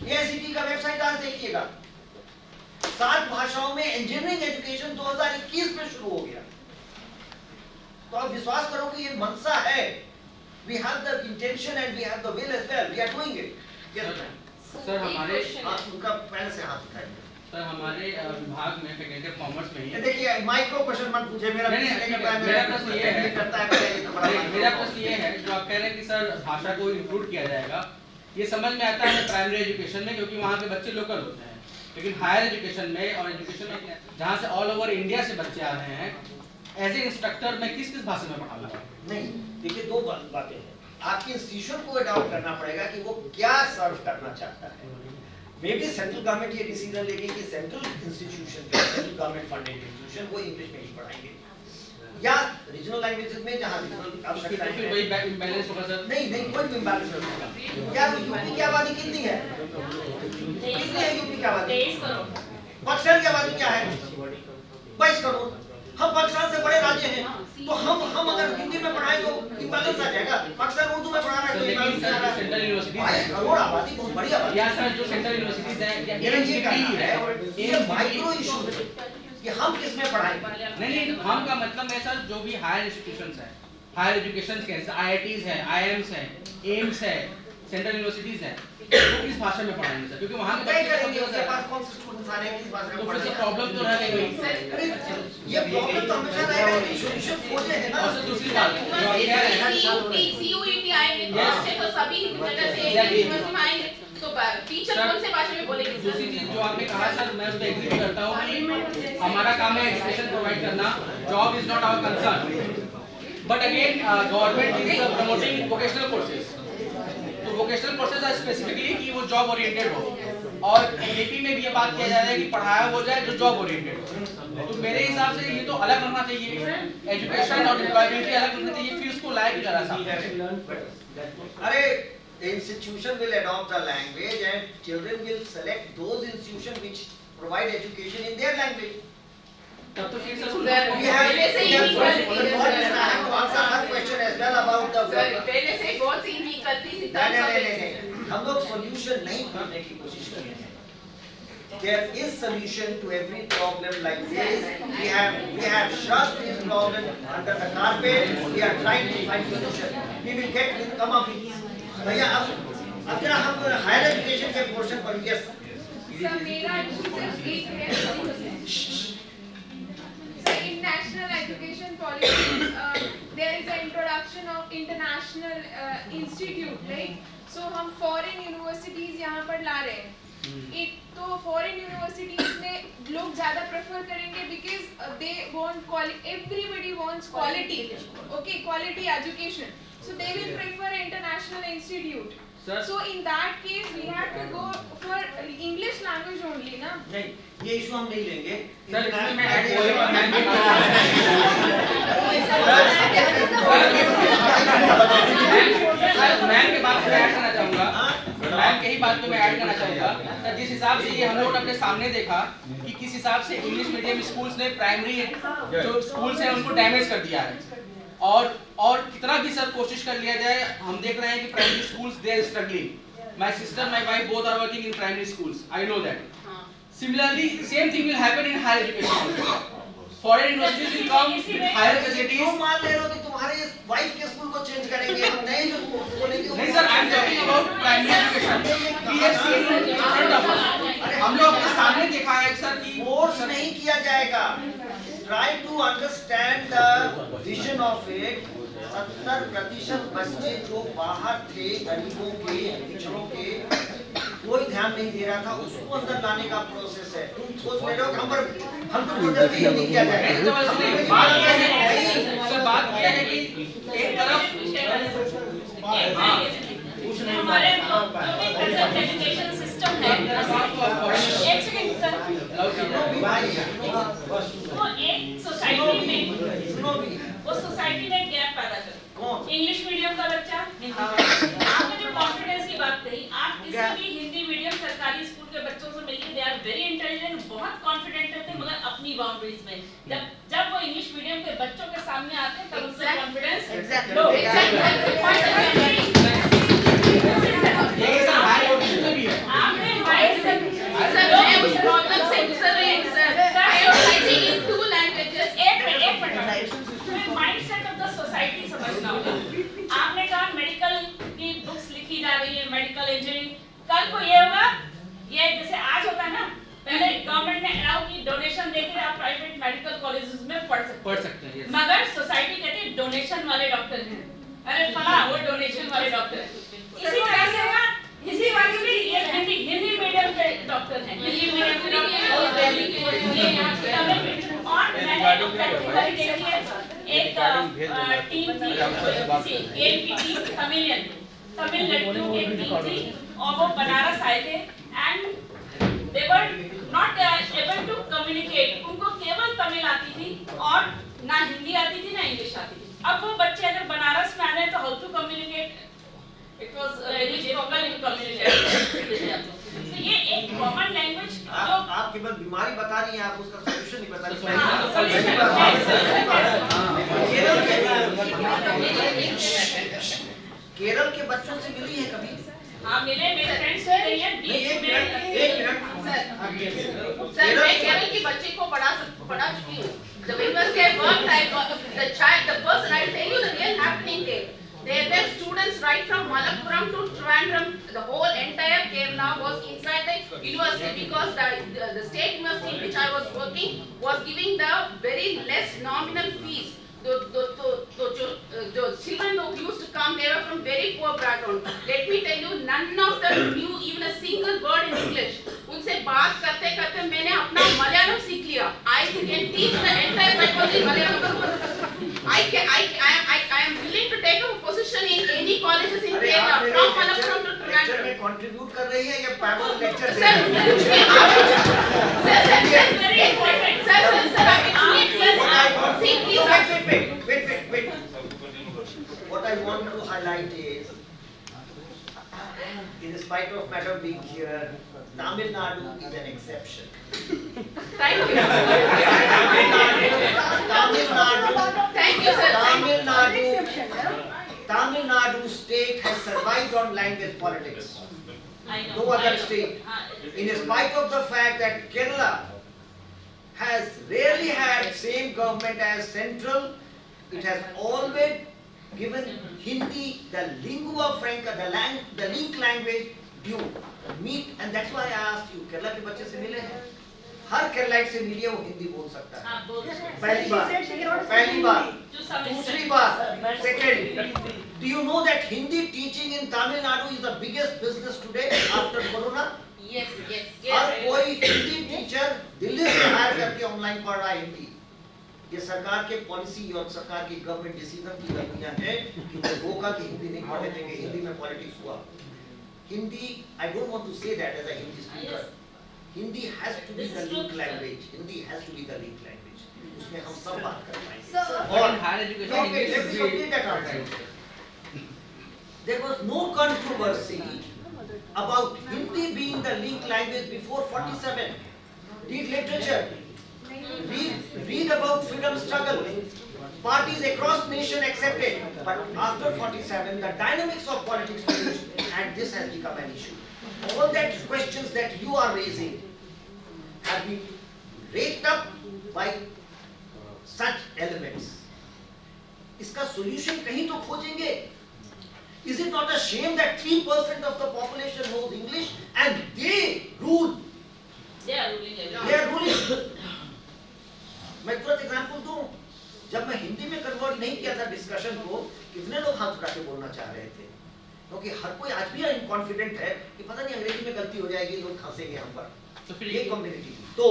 AICTE का वेबसाइट आज देखिएगा. 7 भाषाओं में इंजीनियरिंग एजुकेशन 2021 में शुरू हो गया. तो आप विश्वास करो कि ये मनसा है. We have the intention and we have the will as well. We are doing it. Yes, ma'am. Sir हमारे उनका पहले से हाथ उठाइए. सर हमारे विभाग में फैकल्टी ऑफ कॉमर्स में ही देखिए माइक्रो क्वेश्चन मत पूछिए. मेरा प्रश्न ये है मेरा प्रश्न ये है जो आप कह रहे हैं कि सर भाषा को इंक्लूड किया जाएगा, ये समझ में आता है प्राइमरी एजुकेशन में क्योंकि वहाँ के बच्चे लोकल होते हैं, लेकिन हायर एजुकेशन में और एजुकेशन में जहाँ से ऑल ओवर इंडिया से बच्चे आ रहे हैं, एज ए इंस्ट्रक्टर मैं किस किस भाषा में पढ़ाऊंगा? नहीं, देखिए 2 बातें हैं. आपके इंस्टीट्यूशन को अडॉप्ट करना पड़ेगा कि वो क्या सर्व करना चाहता है. मे बी सेंट्रल गवर्नमेंट ये डिसीजन लेगी कि central institution central government funded institution वो इंग्लिश में ही पढ़ाएंगे या रीजनल लैंग्वेजेस में जहाँ रीजनल आवश्यकता है. फिर वही बैलेंस होगा सर? नहीं कोई इम्बैलेंस नहीं होगा. क्या यूपी की आबादी कितनी है? कितनी है यूपी की आबादी? पाकिस्तान की आबादी क्या है? 22 करोड़. हम पाकिस्तान से बड़े राज्य हैं, तो हम अगर हिंदी में पढ़ाएं तो इम्बैलेंस आ जाएगा. पाकिस्तान उर्दू में पढ़ा रहा है तो इम्बैलेंस आ रहा है. सेंट्रल यूनिवर्सिटी 22 करोड़ आबादी बहुत बड़ी आबादी. या सर जो सेंट्रल यूनिवर्सिटीज हैं ये माइक्रो इशू है कि हम किस में पढ़ाएं. नहीं हम का मतलब है सर जो भी हायर इंस्टीट्यूशंस हैं, हायर एजुकेशन के आईआईटीज हैं, आईएम्स हैं, एम्स है, सेंट्रल यूनिवर्सिटीज हैं, वो किस भाषा में पढ़ाएंगे सर? क्योंकि वहाँ के करेंगे उसके पास कौन से स्टूडेंट्स आ रहे हैं किस भाषा में पढ़ाएंगे. प्रॉब्लम तो रह गई. अरे ये प्रॉब्लम तो हमेशा रहेगा. सोल्यूशन खोजे है ना. और सर दूसरी बात जो आप कह रहे हैं CUET आएंगे तो सभी जगह से यूनिवर्सिटी में आएंगे तो टीचर कौन से भाषा में बोलेंगे? दूसरी चीज जो आपने कहा सर मैं उस पर एग्री करता हूँ कि हमारा काम है एजुकेशन प्रोवाइड करना, job is not our concern, but again government is promoting vocational courses. तो वोकेशनल कोर्सेज आर स्पेसिफिकली कि वो जॉब ओरिएंटेड हो, और एमपी में भी ये बात किया जा रहा है कि पढ़ाया हो जाए जो जॉब ओरिएंटेड हो. तो मेरे हिसाब से ये तो अलग होना चाहिए, एजुकेशन और एम्प्लॉयबिलिटी अलग होना चाहिए, फिर उसको लायक जरा सा. अरे the institution will adopt a language and children will select those institutions which provide education in their language. तब तो फिर sir We have to answer one question as well about the पहले से बहुत सी इनइक्वालिटीज नहीं हम लोग सॉल्यूशन नहीं ढूंढने की कोशिश कर रहे हैं. There is solution to every problem like this. We have shoved this problem under the carpet. We are trying to find solution. We will come up with. भैया अब जरा हम हायर एजुकेशन के पोर्शन पर यस. सर मेरा सिर्फ एक है. In national education policy, there is an introduction of international institute, right? So हम foreign universities यहाँ पर ला रहे हैं. तो foreign universities में लोग ज़्यादा prefer करेंगे because they want everybody wants quality, okay, quality education. So they will prefer international institute. Sir? So in that case we have to go for English language only, ना? नहीं ये issue हम नहीं लेंगे. सर इसमें मैं add ma'am के बात को ऐड करना चाहूँगा. मैम के ही बात को मैं ऐड करना चाहूँगा. सर जिस हिसाब से ये हम लोगों ने अपने सामने देखा कि किस हिसाब से इंग्लिश मीडियम स्कूल्स ने प्राइमरी जो स्कूल्स हैं उनको डैमेज कर दिया है, और कितना भी सर कोशिश कर लिया जाए हम देख रहे हैं कि primary schools they are struggling. My sister my wife both are working in primary schools. I know that. Similarly same thing will happen in higher education. Foreign universities will come with higher facilities. क्यों मान ले रहे हो कि तुम्हारे wife के school को change करेंगे? हम नए जो बोलेंगे। नहीं sir, I am talking about primary education. We have seen in front of us. हम लोग अपने सामने देखा है सर कि फोर्स नहीं किया जाएगा। Try to understand the vision of it. 70% बच्चे जो बाहर थे, गरीबों के, पिछड़ों के, कोई ध्यान नहीं दे रहा था, उसको अंदर लाने का प्रोसेस है। तुम सोच रहे हो कि हम तो जल्दी नहीं किया जाएगा। बात यह है कि एक तरफ हमारे एजुकेशन सिस्टम है, एक सेकंड सर, वो एक सोसाइटी में, वो सोसाइटी में गैप पैदा कर। इंग्लिश मीडियम का बच्चा, आपने जो कॉन्फिडेंस की बात कही, आप किसी भी हिंदी मीडियम सरकारी स्कूल के बच्चों से मिलिए, दे आर वेरी इंटेलिजेंट, बहुत कॉन्फिडेंट रहते हैं, मगर अपनी बाउंड्रीज में। जब वो इंग्लिश मीडियम के बच्चों के सामने आते हैं, तब उनका कॉन्फिडेंस लो। आपने माइंड से प्रॉब्लम से गुजर रहे हैं sir. I am writing in 2 languages. एक minute, mindset of the society समझना होगा। आपने कहा मेडिकल की बुक्स लिखी जा रही है, मेडिकल इंजीनियरिंग, कल को ये होगा, ये जैसे आज होता है ना, पहले गवर्नमेंट ने अलाउ की डोनेशन देके आप प्राइवेट मेडिकल कॉलेजेस में पढ़ सकते हैं, मगर सोसाइटी कहती है डोनेशन वाले डॉक्टर हैं, अरे फला वो डोनेशन वाले डॉक्टर हैं। इसी तरह से होगा, इसी वाले भी ये हिंदी मीडियम के डॉक्टर हैं, हिंदी मीडियम के ये यहाँ पे और मैंने प्रैक्टिकली देखी है, एक टीम थी, गेम की टीम, तमिल लड़कियों की एक टीम थी, और वो बनारस आए थे, and they were not able to communicate, उनको केवल तमिल आती थी और ना हिंदी आती थी ना इंग्लिश आती थी। अब वो बच्चे अगर बनारस में आ रहे हैं तो how to communicate, it was very difficult to communicate. तो ये एक कॉमन लैंग्वेज जो आप केवल बीमारी बता रही हैं, आप उसका सॉल्यूशन नहीं बता रही। केरल के बच्चों से मिली है कभी? हाँ मिले, मेरे फ्रेंड्स से रही हैं। एक मिनट सर मैं केरल की बच्ची को पढ़ा चुकी हूँ। The university I worked, the person I tell you the real happening there. Their students right from Malappuram to Trivandrum, the whole entire Kerala was inside the university because the state university in which I was working was giving the very less nominal fees. The children who used to come, they were from very poor background. Let me tell you, none of them knew even a single word in English. उनसे बात करते करते मैंने अपना मलयालम सीख लिया. I can teach the entire psychology Malayalam. I am willing to take a position in any colleges in Kerala from Malappuram to Trivandrum. में contribute कर रही है या पैनल लेक्चर दे Sir, रही है? very important. Wait. What I want to highlight is, in spite of madam being here, Tamil Nadu is an exception. Thank you. Thank you, sir. Tamil Nadu state has survived on language politics. I know. No other state. In spite of the fact that Kerala has rarely had same government as central, it has always given Hindi, the lingua franca, the link language due. And that's why I asked you, Kerala के बच्चे से मिले हैं? हर Keralite से मिलिए, वो हिंदी बोल सकता है। पहली बार, दूसरी बार, second, do you know that Hindi teaching in Tamil Nadu is the biggest business today after Corona? Yes. हर कोई हिंदी टीचर दिल्ली से हायर करके ऑनलाइन पढ़ रहा है हिंदी। ये सरकार के पॉलिसी और सरकार की गवर्नमेंट डिसीजन की गलतियां हैं कि वो रोका कि हिंदी नहीं पढ़ने देंगे, हिंदी में पॉलिटिक्स हुआ। Hindi, I don't want to say that as a Hindi speaker. Hindi has to be the link language. Hindi has to be the link language. उसमें हम सब बात कर पाएंगे। और higher education let me complete that argument. There was no controversy about Hindi being the link language before 47. Read literature. Read about freedom struggle. Parties across nation accepted. But after 47, the dynamics of politics changed, and this has become an issue. All that questions that you are raising have been raked up by such elements. इसका solution कहीं तो खोजेंगे. Is it not a shame that 3% of the population knows English and they rule? They are ruling everything. They are ruling. मैं तुरंत example दूं. जब मैं हिंदी में कन्वर्ट नहीं किया था डिस्कशन को, कितने लोग हाथ उठा के बोलना चाह रहे थे, क्योंकि हर कोई आज भी इनकॉन्फिडेंट है कि पता नहीं अंग्रेजी में गलती हो जाएगी, लोग हंसेंगे हम पर. तो फिर ये कम्युनिटी तो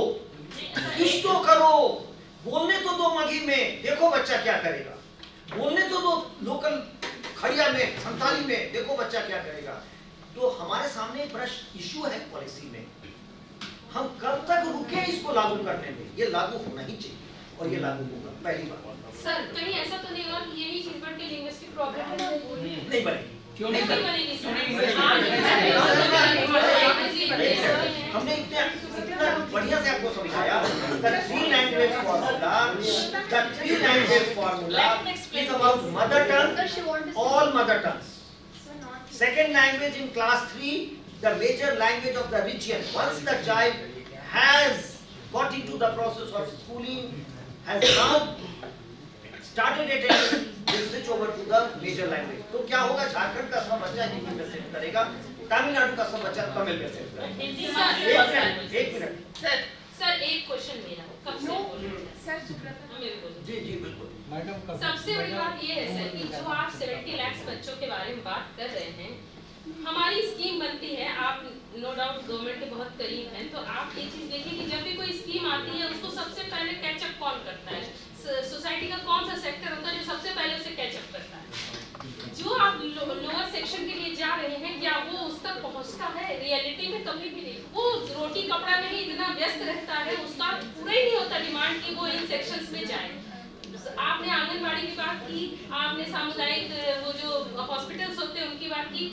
कुछ तो करो, बोलने तो दो मगी में, देखो बच्चा क्या करेगा. बोलने तो दो लोकल खड़िया में, संताली में, देखो बच्चा क्या करेगा. तो हमारे सामने एक बड़ा इशू है पॉलिसी में. हम कब तक रुके इसको लागू करने में? ये लागू होना ही चाहिए और ये लागू होगा. पहली बात. सर कहीं ऐसा तो नहीं होगा कि यही चिंपट के लिंग्विस्टिक प्रॉब्लम नहीं बनेगी. क्यों नहीं बनेगी सर? हमने इतना बढ़िया से आपको समझाया. The three language formula is about mother tongue, all mother tongues. Second language in class 3, the major language of the region. Once the child has got into the process of schooling, has now started attending, will switch over to the major language. तो क्या होगा? झारखंड का सब बच्चा हिंदी में set करेगा, तमिलनाडु का सब बच्चा तमिल में सेट करेगा. एक मिनट. सर एक क्वेश्चन मेरा कब से बोल रहे हैं सर सुब्रता जी जी बिल्कुल. सबसे बड़ी बात ये है सर कि जो आप 70 लाख बच्चों के बारे में बात कर रहे हैं, हमारी स्कीम बनती है, आप नो डाउट गवर्नमेंट के बहुत करीब हैं, तो आप ये चीज देखिए कि जब भी कोई स्कीम आती है उसको सबसे पहले कैचअप कौन करता है? सोसाइटी का कौन सा सेक्टर होता है जो सबसे पहले उसे कैचअप करता है? जो आप लोअर सेक्शन के लिए जा रहे हैं, क्या वो उस तक पहुंचता है? रियलिटी में कभी भी नहीं. वो रोटी कपड़ा में ही इतना व्यस्त रहता है, उसका पूरा ही नहीं होता डिमांड कि वो इन सेक्शंस में जाए. आपने आंगनबाड़ी की बात की, आपने सामुदायिक वो जो हॉस्पिटल्स होते हैं उनकी बात की.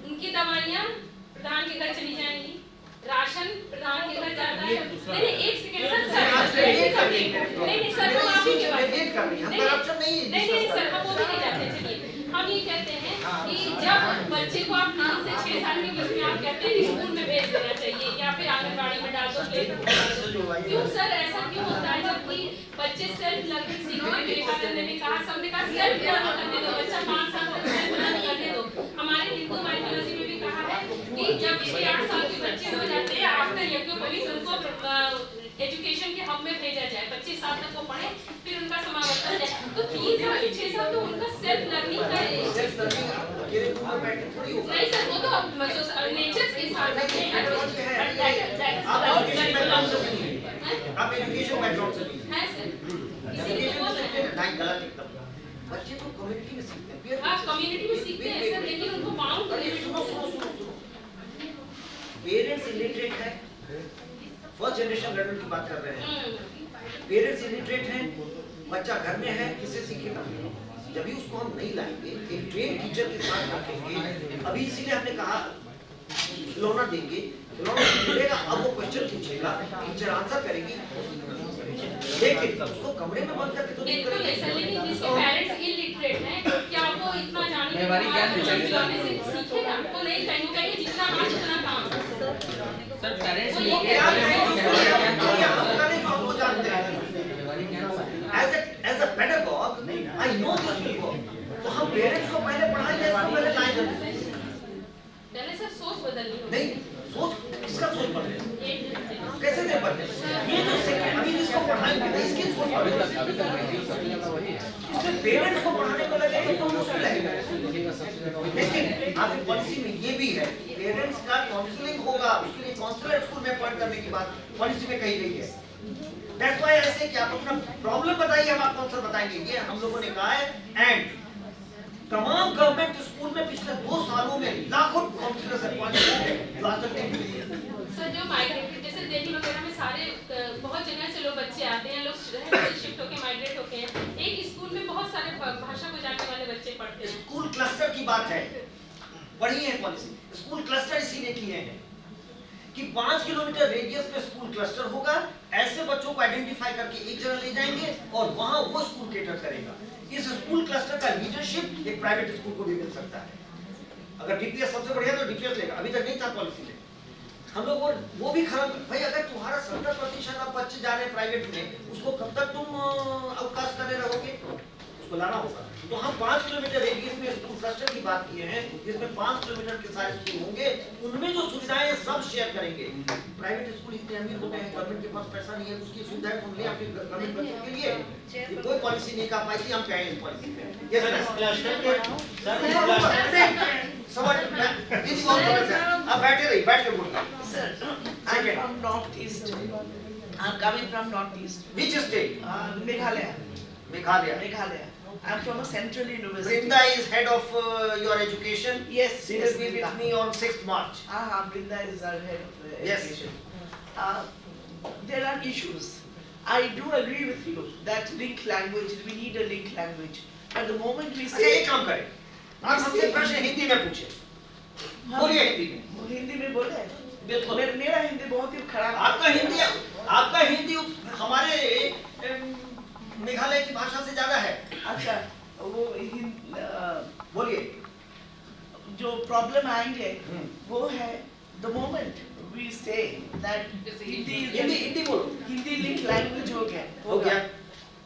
उनकी दवाइयाँ प्रधान के घर चली जाएंगी, राशन प्रधान के घर जाता है. नहीं एक सेकंड सर नहीं सर वो आप ही के बात नहीं सर हम वो भी नहीं जाते. चलिए हम ये कहते हैं कि जब बच्चे को आप 3 से 6 साल की उम्र में आप कहते हैं स्कूल में भेज देना चाहिए या फिर आंगनबाड़ी में डाल दो. क्यों सर ऐसा क्यों होता है जबकि बच्चे सेल्फ लर्निंग सीखते हैं? विवेकानंद ने भी कहा, सबने कहा सेल्फ लर्निंग करने दो, बच्चा 5 साल तक सेल्फ लर्निंग करने दो. हमारे हिंदू माइथोलॉजी में भी कहा है कि जब इसके 8 साल के बच्चे हो जाते हैं आफ्टर यज्ञोपवीत उनको एजुकेशन के हब में भेजा जाए, 25 साल तक वो पढ़े, फिर उनका समावर्तन जाए. तो 3 साल 6 साल तो उनका सेल्फ लर्निंग का नहीं सर, वो तो नेचर के साथ आप एजुकेशन बैकग्राउंड से है सर. इसीलिए वो नहीं गलत एकदम. बच्चे तो कम्युनिटी में सीखते हैं. आप कम्युनिटी में सीखते हैं सर, लेकिन उनको बाउंड सुनो. पेरेंट्स इलिटरेट है, फर्स्ट जनरेशन लर्नर की बात कर रहे हैं. पेरेंट्स इलिटरेट हैं, बच्चा घर में है, किससे सीखेगा? जब भी उसको हम नहीं लाएंगे, एक ट्रेन टीचर के साथ रखेंगे. अभी इसीलिए हमने कहा खिलौना देंगे, खिलौना मिलेगा, अब वो क्वेश्चन पूछेगा, टीचर आंसर करेगी, लेकिन उसको कमरे में बंद करके तो नहीं करेंगे. लेकिन जिसके पेरेंट्स इलिटरेट हैं, क्या वो इतना जाने से सीखेगा? वो नहीं कहेंगे जितना आज उतना काम. Sir parents as a pedagogue I know this will work. तो हम पेरेंट्स को पहले पढ़ाएंगे, पहले लाएंगे. पहले सर सोच बदलनी होगी. नहीं सोच किसका सोच बदले? कैसे नहीं बदले? ये जो सेकंड अभी जिसको पढ़ाएंगे इसकी सोच बदले. इसमें पेरेंट्स को पढ़ाने को लगेगा तो मुश्किल है. लेकिन आपकी पॉलिसी में ये भी है, पेरेंट्स का काउंसलिंग होगा, उसके लिए काउंसलर स्कूल में अपॉइंट करने की बात पॉलिसी में कही गई है. That's why ऐसे कि आप अपना प्रॉब्लम बताइए, हम आपको आंसर बताएंगे. ये हम लोगों ने कहा है. एंड तमाम गवर्नमेंट स्कूल में पिछले 2 सालों में लाखों काउंसलर्स अपॉइंट किए हैं जो आज तक नहीं मिले. सर जो माइग्रेटेड जैसे दिल्ली वगैरह में सारे बहुत जगह से लोग बच्चे आते हैं, लोग शिफ्ट होके माइग्रेट होके हैं. एक स्कूल में बहुत सारे भाषा को जानने वाले बच्चे पढ़ते हैं. स्कूल क्लस्टर की बात है, बढ़ी है पॉलिसी. स्कूल क्लस्टर इसीलिए किए हैं कि 5 किलोमीटर रेडियस में स्कूल क्लस्टर होगा. ऐसे बच्चों को आइडेंटिफाई करके एक जगह ले जाएंगे और वहां वो स्कूल केटर करेगा. इस स्कूल क्लस्टर का लीडरशिप एक प्राइवेट स्कूल को भी मिल सकता है. अगर डीपीएस सबसे बढ़िया तो डीपीएस लेगा, अभी तक नहीं था पॉलिसी में. हम लोग वो भी खत्म। भाई अगर तुम्हारा 70% अब बच्चे जा रहे हैं प्राइवेट में, उसको कब तक तुम अवकाश करे रहोगे? उसको लाना होगा। तो हम 5 किलोमीटर रेडियस में स्कूल क्लस्टर की बात किए हैं, जिसमें 5 किलोमीटर के सारे स्कूल होंगे, उनमें जो सुविधाएं सब शेयर करेंगे। प्राइवेट स्कूल इतने अमीर होते हैं, गवर्नमेंट के पास पैसा नहीं है, उसकी सुविधाएं सुन ले अपने गवर्नमेंट बच्चों के लिए। ये कोई पॉलिसी नहीं कर पाई थी, हम कहें इस पॉलिसी पे ये अब बैठ के बोलता। Sir, I'm from Northeast. I'm coming from Northeast. Which state? Meghalaya. Meghalaya. Meghalaya. I'm from a central university. Brinda is head of your education. Yes, She yes, will be with Brinda. me on 6th March. Brinda is our head of Yes. education. There are issues. I do agree with you that link language, we need a link language. But the moment we अच्छा say... एक काम करें, आप हमसे प्रश्न हिंदी में पूछे, बोलिए हिंदी में। हिंदी में बोले? बिल्कुल। मेरा हिंदी बहुत ही खराब है। आपका हिंदी हमारे मेघालय की भाषा से ज्यादा है। अच्छा, वो बोलिए। जो प्रॉब्लम आएंगे वो है the moment we say that Hindi बोलो। हिंदी लिंक लैंग्वेज हो गया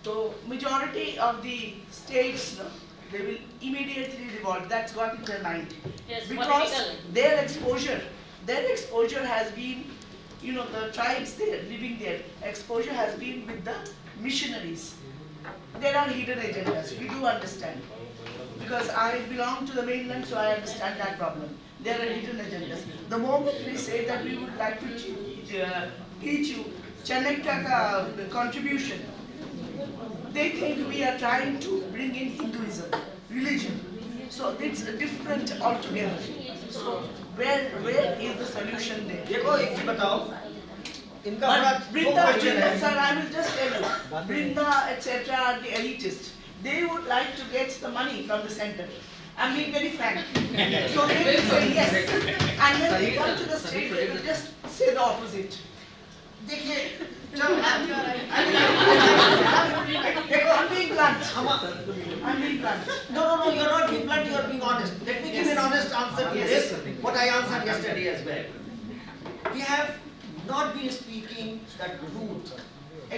तो majority of the states they will immediately revolt. That's got in their mind. Yes, because political. their exposure has been, you know, the tribes there living there, exposure has been with the missionaries. There are hidden agendas, we do understand. Because I belong to the mainland, so I understand that problem. There are hidden agendas. The moment we say that we would like to teach you Chanakya contribution, they think we are trying to bring in Hinduism, religion. So it's different altogether. So where is the solution there? देखो एक चीज बताओ, इनका But Brinda, question है। sir, I will just tell you, Brinda, etc. are the elitists. They would like to get the money from the center. I'm being very frank. So they will say yes. And when they come to the state, they will just say the opposite. देखिए, चलो देखो, I'm being blunt. I'm being blunt. No, you are not being blunt, you are being honest. Let me give an honest answer to this, what I answered yesterday as well. We have not been speaking the truth.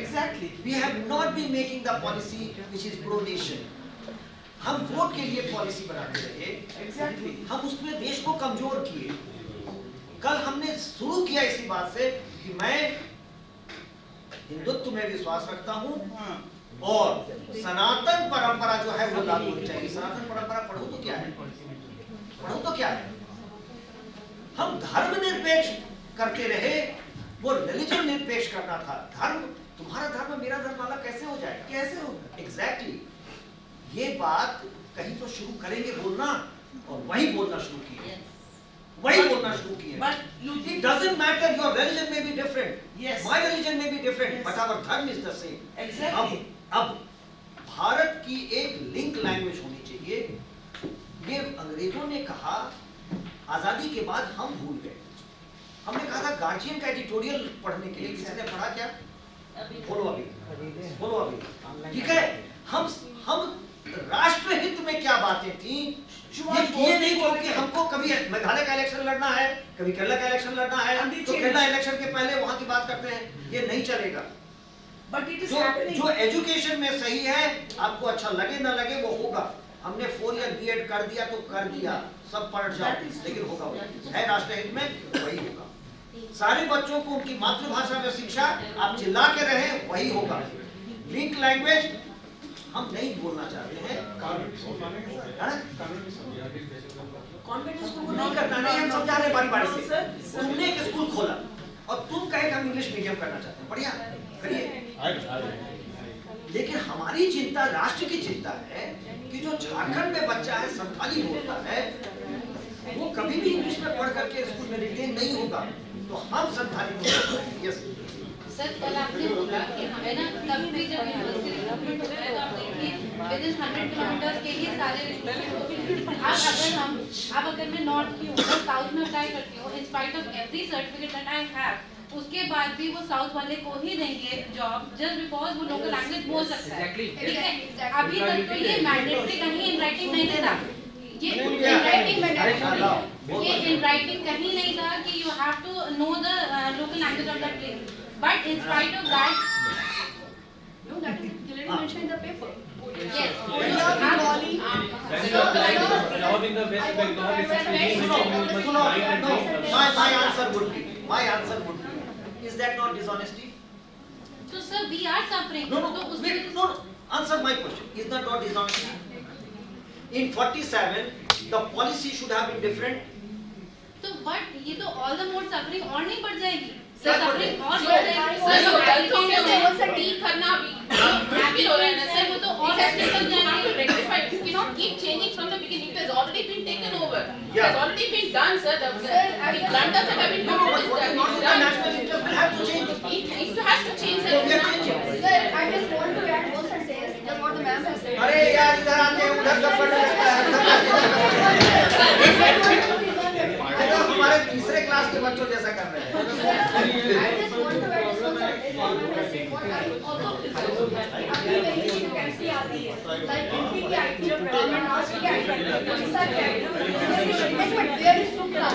Exactly. We have not been making the policy which is pro-nation. हम vote के लिए policy बनाते रहे। Exactly. हम उसमें देश को कमजोर किए। कल हमने शुरू किया इसी बात से कि मैं हिंदुत्व में विश्वास रखता हूँ और सनातन परंपरा जो है वो लागू होनी चाहिए। सनातन परंपरा पढ़ो तो क्या है? हम धर्मनिरपेक्ष करते रहे, वो रिलीजन निरपेक्ष करना था। धर्म, तुम्हारा धर्म मेरा धर्म वाला कैसे हो जाएगा? कैसे होगा? एग्जैक्टली। ये बात कहीं तो शुरू करेंगे बोलना, और वही बोलना शुरू किए। But you It think doesn't matter, your religion may be different. Yes. My religion may be different, Yes. but our dharma is the same. Exactly. अब भारत की एक लिंक लैंग्वेज होनी चाहिए। ये अंग्रेजों ने कहा, आजादी के बाद हम भूल गए। हमने कहा था गार्जियन का एडिटोरियल पढ़ने के लिए, किसी ने पढ़ा क्या? बोलो अभी। ठीक है, हम राष्ट्र हित में क्या बातें थी ये नहीं क्योंकि हमको कभी मेघालय का इलेक्शन लड़ना है, कभी केरला का इलेक्शन लड़ना है, तो केरला इलेक्शन के पहले वहां की बात करते हैं, ये नहीं चलेगा। But it is happening. जो एजुकेशन में सही है, आपको अच्छा लगे ना लगे वो होगा। हमने 4 ईयर बीएड कर दिया तो कर दिया, सब पढ़ जाओ, लेकिन होगा है राष्ट्र हित में वही होगा। सारे बच्चों को उनकी मातृभाषा में शिक्षा आप चिल्ला के रहे वही होगा। लिंक लैंग्वेज हम नहीं बोलना चाहते हैं। कॉन्वेंट स्कूल को नहीं करना, नहीं हम समझा रहे बारी से। तुमने एक स्कूल खोला और तुम कहे हम इंग्लिश मीडियम करना चाहते हैं, बढ़िया करिए। लेकिन हमारी चिंता, राष्ट्र की चिंता है कि जो झारखंड में बच्चा है संथाली बोलता है, वो कभी भी इंग्लिश में पढ़ करके स्कूल में रिटेन नहीं होगा, तो हम संथाली बोलते हैं। सर कल आपने बोला कि हमें ना कभी भी जब यूनिवर्सिटी रिक्रूटमेंट होता है तो आप देखिए विद इन 100 किलोमीटर के ही सारे अब अगर मैं नॉर्थ की हूँ तो साउथ में अप्लाई करती हूँ, in spite of every certificate that I have, उसके बाद भी वो साउथ वाले को ही देंगे जॉब जस्ट बिकॉज वो लोकल लैंग्वेज बोल सकता है। ठीक है, अभी तक तो ये मैंडेटरी कहीं इन राइटिंग नहीं देता। ये in writing में ये in writing कहीं नहीं था कि you have to know the local language of that place. But in spite of that, No, that is clearly mentioned in the paper. yes. Allowing the West Bengal is my answer would be, is that not dishonesty? So sir, we are suffering. No, तो उसमें wait, no, answer my question. Is that not dishonesty? In 47, the policy should have been different. तो but ये तो all the more suffering और नहीं बढ़ जाएगी. Sir, suffering और सर, बढ़ जाएगी. सर, जो गलतियों में से ठीक करना भी happy हो रहा है ना सर, वो तो और it has ऐसे been कर जाएंगे. rectified. You cannot keep changing from the beginning. It has already been taken over. It Yeah. has already been done, sir. The blunders that have been No, committed but is not in the done. national interest will have to change. It has to change, So sir. we are changing. Sir, I just want to add one sentence, just what the ma'am has said. अरे यार इधर आते हैं उधर का पढ़ लगता है तो हमारे तीसरे क्लास के बच्चों जैसा कर रहे हैं I just want to add this one sentence. What ma'am has said, what I also अभी वही वैकेंसी आती है, like MP की IT, महाराष्ट्र की IT, उड़ीसा की IT. But where is to plan?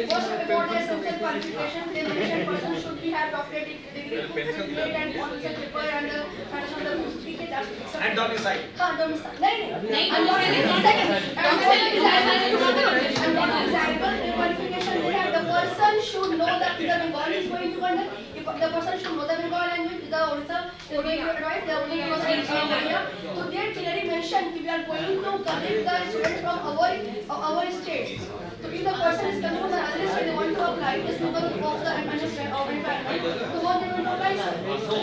First, about the essential qualification, they mentioned person should be have doctorate degree, certificate and officer paper and traditional certificate. and domicile. हाँ, domicile. नहीं. I'm not saying second. I'm saying desirable qualification they have. The person should know that the Bengal is going to conduct. The person should know the Bengal language. The Orissa is going to advise. They are going to speak India. So they clearly mentioned we are going to collect the students from our states. So if the person is coming from another state, they want to apply just because of the environment. So what they will apply, sir?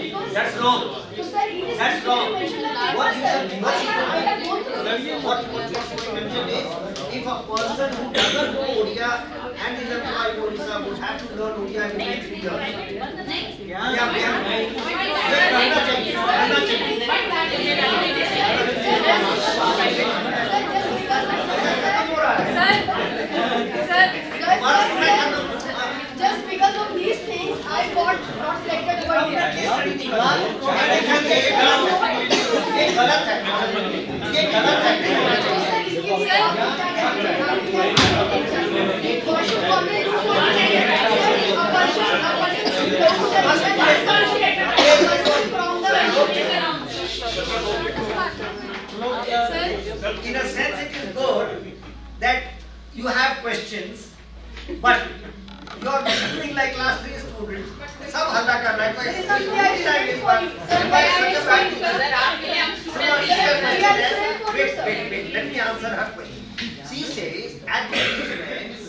Because That's wrong. so sir, it is That's wrong. mentioned in the What paper, sir. you I have gone through this. What you mentioned is, if a person who doesn't know Odia and is employed in Orissa would have to learn Odia in 3 years. Yeah. करना चाहिए. Just because of these things, I got not selected for the ये गलत है. In a sense, it is good that you have questions, but you are doing like class 3 students. सब हल्ला कर रहा है. Wait. Let me answer her question. She says advertisements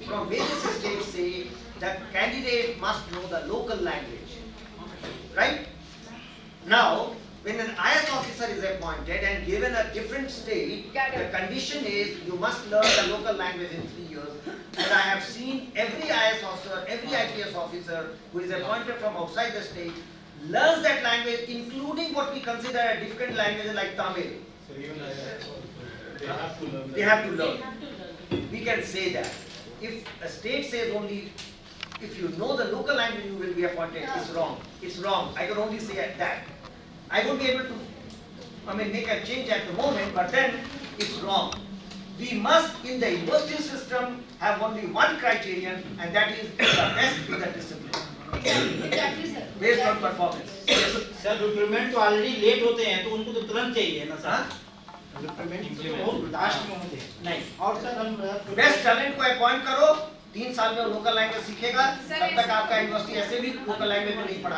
from various states say that candidate must know the local language, right? Now, when an IS officer is appointed and given a different state, the condition is you must learn the local language in 3 years. And I have seen every IS officer, every IPS officer who is appointed from outside the state learns that language, including what we consider a difficult language like Tamil. They have to learn. We can say that. If a state says only, if you know the local language you will be appointed, it's wrong. It's wrong. I can only say that. I won't be able to, make a change at the moment, but then it's wrong. We must, in the university system, have only one criterion, and that is the best in the discipline. Exactly, sir. Based on performance. Sir recruitment तो already late होते हैं तो उनको तो तुरंत चाहिए ना sir. Recruitment बहुत लास्ट में होते हैं. नहीं. और सर हम बेस्ट टैलेंट को अपॉइंट करो, 3 साल में लोकल लैंग्वेज सीखेगा, तब तक आपका यूनिवर्सिटी ऐसे भी लोकल लैंग्वेज में नहीं पढ़ा.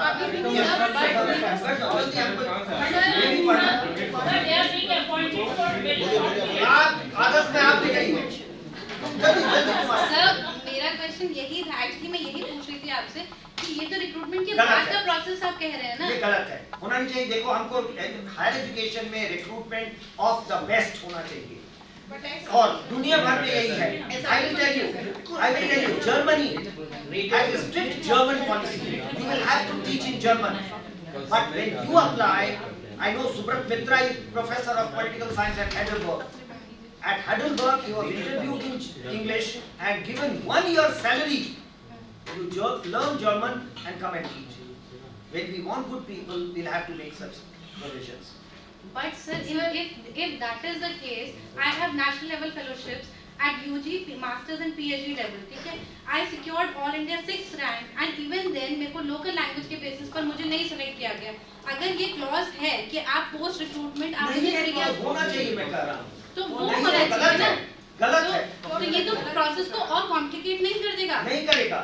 आदत में आप भी नहीं हो. सर मेरा क्वेश्चन यही था, एक्चुअली मैं यही पूछ रही थी आपसे कि ये तो रिक्रूटमेंट के बाद का प्रोसेस आप कह रहे हैं ना. ये गलत है. होना नहीं चाहिए. देखो हमको हायर एजुकेशन में रिक्रूटमेंट ऑफ द बेस्ट होना चाहिए और दुनिया भर में यही है. I will tell you, Germany has a strict German policy. You will have to teach in German. But when you apply, I know Subrat Mitra is professor of political science at Heidelberg. At Heidelberg, he was interviewed in English and given 1 year salary. You learn German and come and teach. When we want good people, we'll have to make such provisions. But sir, if that is the case, I have national level fellowships at UG, Masters and PhD level, ठीक है? I secured all India 6th rank and even then मेरे को local language के basis पर मुझे नहीं select किया गया. अगर ये clause है कि आप post recruitment आप नहीं है, clause होना चाहिए, मैं कह रहा हूँ. तो वो होना चाहिए ना. गलत है. तो ये तो process को और complicate नहीं कर देगा. नहीं करेगा.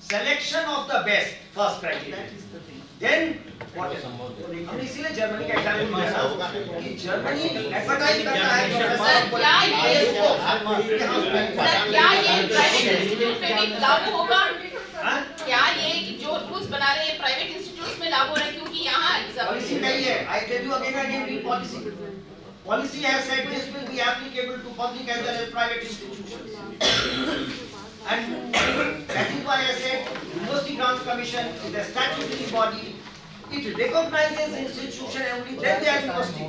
Selection of the best, first criteria. That is the thing. Then what is? हमने इसीलिए जर्मनी का एग्जाम्पल लिया कि जर्मनी एडवर्टाइज करता है सर क्या ये प्राइवेट इंस्टीट्यूट पे भी लागू होगा? क्या ये जो रूल्स बना रहे हैं प्राइवेट इंस्टीट्यूट्स में लागू हो रहे हैं? क्योंकि यहाँ पॉलिसी नहीं है. I tell you again policy. Policy has said this will be applicable to public as well as private institutions. And that is why I said University Grants Commission is a statutory body. It recognizes institution and only then they are university.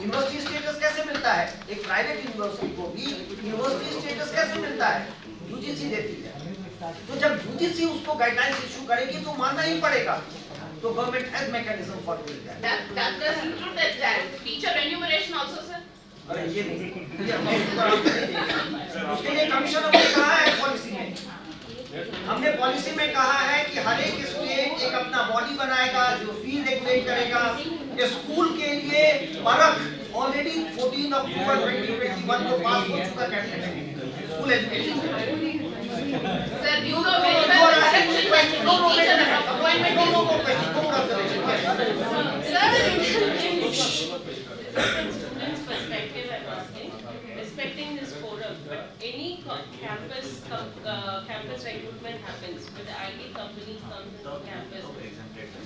University status कैसे मिलता है? एक private university को भी university status कैसे मिलता है? UGC देती है. तो जब UGC उसको guidelines issue करेगी तो मानना ही पड़ेगा. तो government has mechanism for doing that. That does include that teacher remuneration also, sir. अरे ये नहीं, ये हमने उसके लिए कमीशन ने कहा है पॉलिसी में. हमने पॉलिसी में कहा है कि हर एक स्टेट एक अपना बॉडी बनाएगा जो फी रेगुलेट करेगा. स्कूल के लिए परख ऑलरेडी 14 अक्टूबर 2021 को पास हो चुका cabinet school education. Sir you know very well respecting this forum, any campus recruitment happens, when the IT companies come to campus,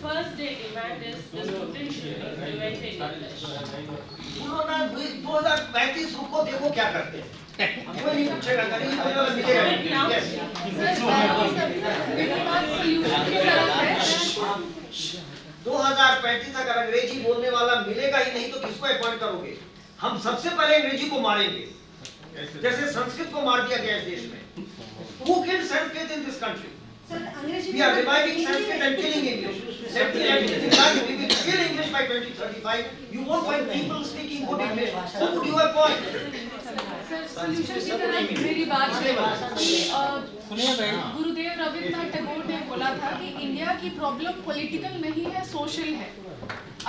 first day demand is the student should be fluent in English. 2035 रुको देखो क्या करते हैं. कोई नहीं पूछेगा कहीं मिलेगा. 2035 तक अंग्रेजी बोलने वाला मिलेगा ही नहीं तो किसको अपॉइंट करोगे? हम सबसे पहले अंग्रेजी को मारेंगे जैसे संस्कृत को मार दिया गया इस देश में. Who killed Sanskrit in this country? We are reviving Sanskrit and killing English. Let me we will kill English by 2035. You won't find people speaking good English. Who would you appoint? Solution की तरफ मेरी बात है कि गुरुदेव रविन्द्रनाथ टैगोर ने बोला था कि इंडिया की प्रॉब्लम पॉलिटिकल नहीं है, सोशल है.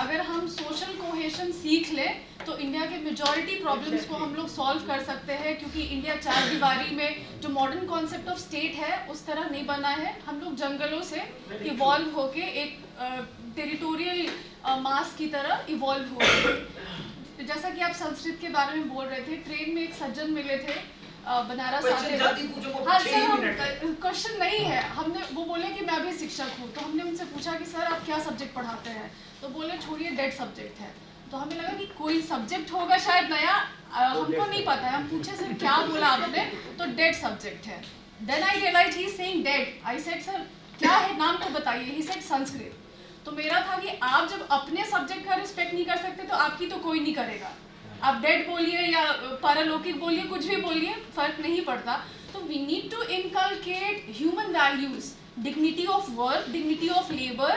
अगर हम सोशल कोहेशन सीख लें तो इंडिया के मेजॉरिटी प्रॉब्लम्स को हम लोग सॉल्व कर सकते हैं, क्योंकि इंडिया चार दीवारी में जो मॉडर्न कॉन्सेप्ट ऑफ स्टेट है उस तरह नहीं बना है. हम लोग जंगलों से इवॉल्व होके एक टेरिटोरियल मास की तरह इवॉल्व हो गए. जैसा कि आप संस्कृत के बारे में बोल रहे थे, ट्रेन में एक सज्जन मिले थे बनारस आते वक्त. हाँ सर, क्वेश्चन नहीं है. हमने वो बोले कि मैं भी शिक्षक हूँ, तो हमने उनसे पूछा कि सर आप क्या सब्जेक्ट पढ़ाते हैं? तो बोले छोड़िए डेड सब्जेक्ट है. तो हमें लगा कि कोई सब्जेक्ट होगा शायद नया, हमको नहीं पता है. हम पूछे सर क्या बोला आपने? तो डेड सब्जेक्ट है. Then I realise he is saying dead. I said sir क्या है, नाम तो बताइए. He said Sanskrit. तो मेरा था कि आप जब अपने सब्जेक्ट का रिस्पेक्ट नहीं कर सकते तो आपकी तो कोई नहीं करेगा. आप डेड बोलिए या पारलौकिक बोलिए, कुछ भी बोलिए, फर्क नहीं पड़ता. तो we need to inculcate human values, dignity of work, dignity of labour.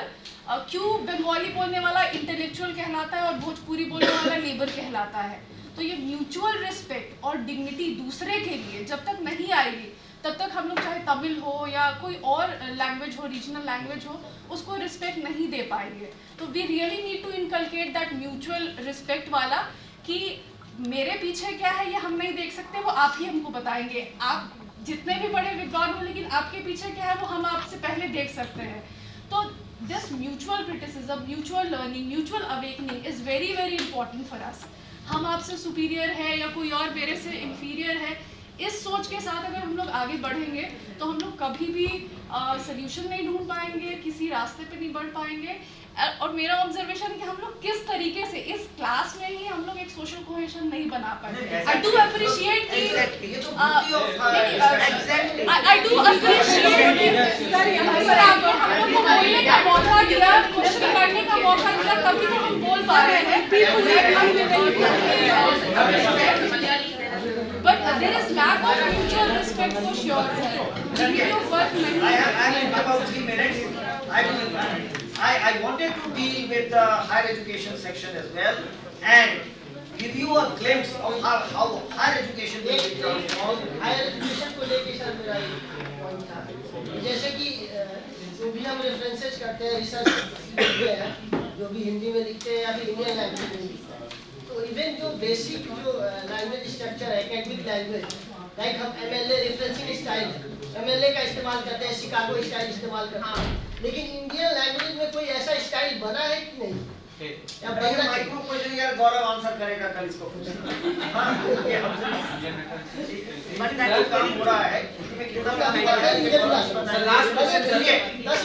क्यों बंगाली बोलने वाला इंटेलेक्चुअल कहलाता है और भोजपुरी बोलने वाला लेबर कहलाता है? तो ये म्यूचुअल रिस्पेक्ट और डिग्निटी दूसरे के लिए जब तक नहीं आएगी तब तक हम लोग चाहे तमिल हो या कोई और लैंग्वेज हो, रीजनल लैंग्वेज हो, उसको रिस्पेक्ट नहीं दे पाएंगे. तो we really need to inculcate that mutual respect वाला कि मेरे पीछे क्या है ये हम नहीं देख सकते, वो आप ही हमको बताएंगे. आप जितने भी बड़े विद्वान हो लेकिन आपके पीछे क्या है वो हम आपसे पहले देख सकते हैं. तो this mutual criticism, mutual learning, mutual awakening is very very important for us. हम आपसे सुपीरियर है या कोई और मेरे से इंफीरियर है, इस सोच के साथ अगर हम लोग आगे बढ़ेंगे तो हम लोग कभी भी सोल्यूशन नहीं ढूंढ पाएंगे, किसी रास्ते पे नहीं बढ़ पाएंगे. और मेरा ऑब्जर्वेशन है कि हम लोग किस तरीके से इस क्लास में ही हम लोग एक सोशल कोहेशन नहीं बना पाए. आई डू अप्रिशिएट कि आई डू अप्रिशिएट सर आपने हम लोग को बोलने का मौका दिया, क्वेश्चन करने का मौका दिया, तभी तो हम बोल पा रहे हैं. But there is lack of mutual respect for sure. I have about 3 minutes. I wanted to deal with the higher education section as well. and give you a glimpse of how higher education will be transformed. Higher education को लेके sir मेरा point था, जैसे कि जो भी हम references करते हैं, रिसर्च लिखते हैं, जो भी हिंदी में लिखते हैं या फिर इंडियन लैंग्वेज में लिखते हैं, तो इवन जो बेसिक जो लैंग्वेज स्ट्रक्चर है, एकेडमिक लैंग्वेज, लाइक हम एमएलए रेफरेंसिंग स्टाइल, एमएलए का इस्तेमाल करते हैं, शिकागो स्टाइल इस्तेमाल करते हैं, लेकिन इंडियन लैंग्वेज में कोई ऐसा स्टाइल बना है कि नहीं? या माइक्रो क्वेश्चन यार गौरव आंसर करेगा कल इसको हाँ, ये हमसे काम हो रहा है, इसमें कितना काम हुआ है? 10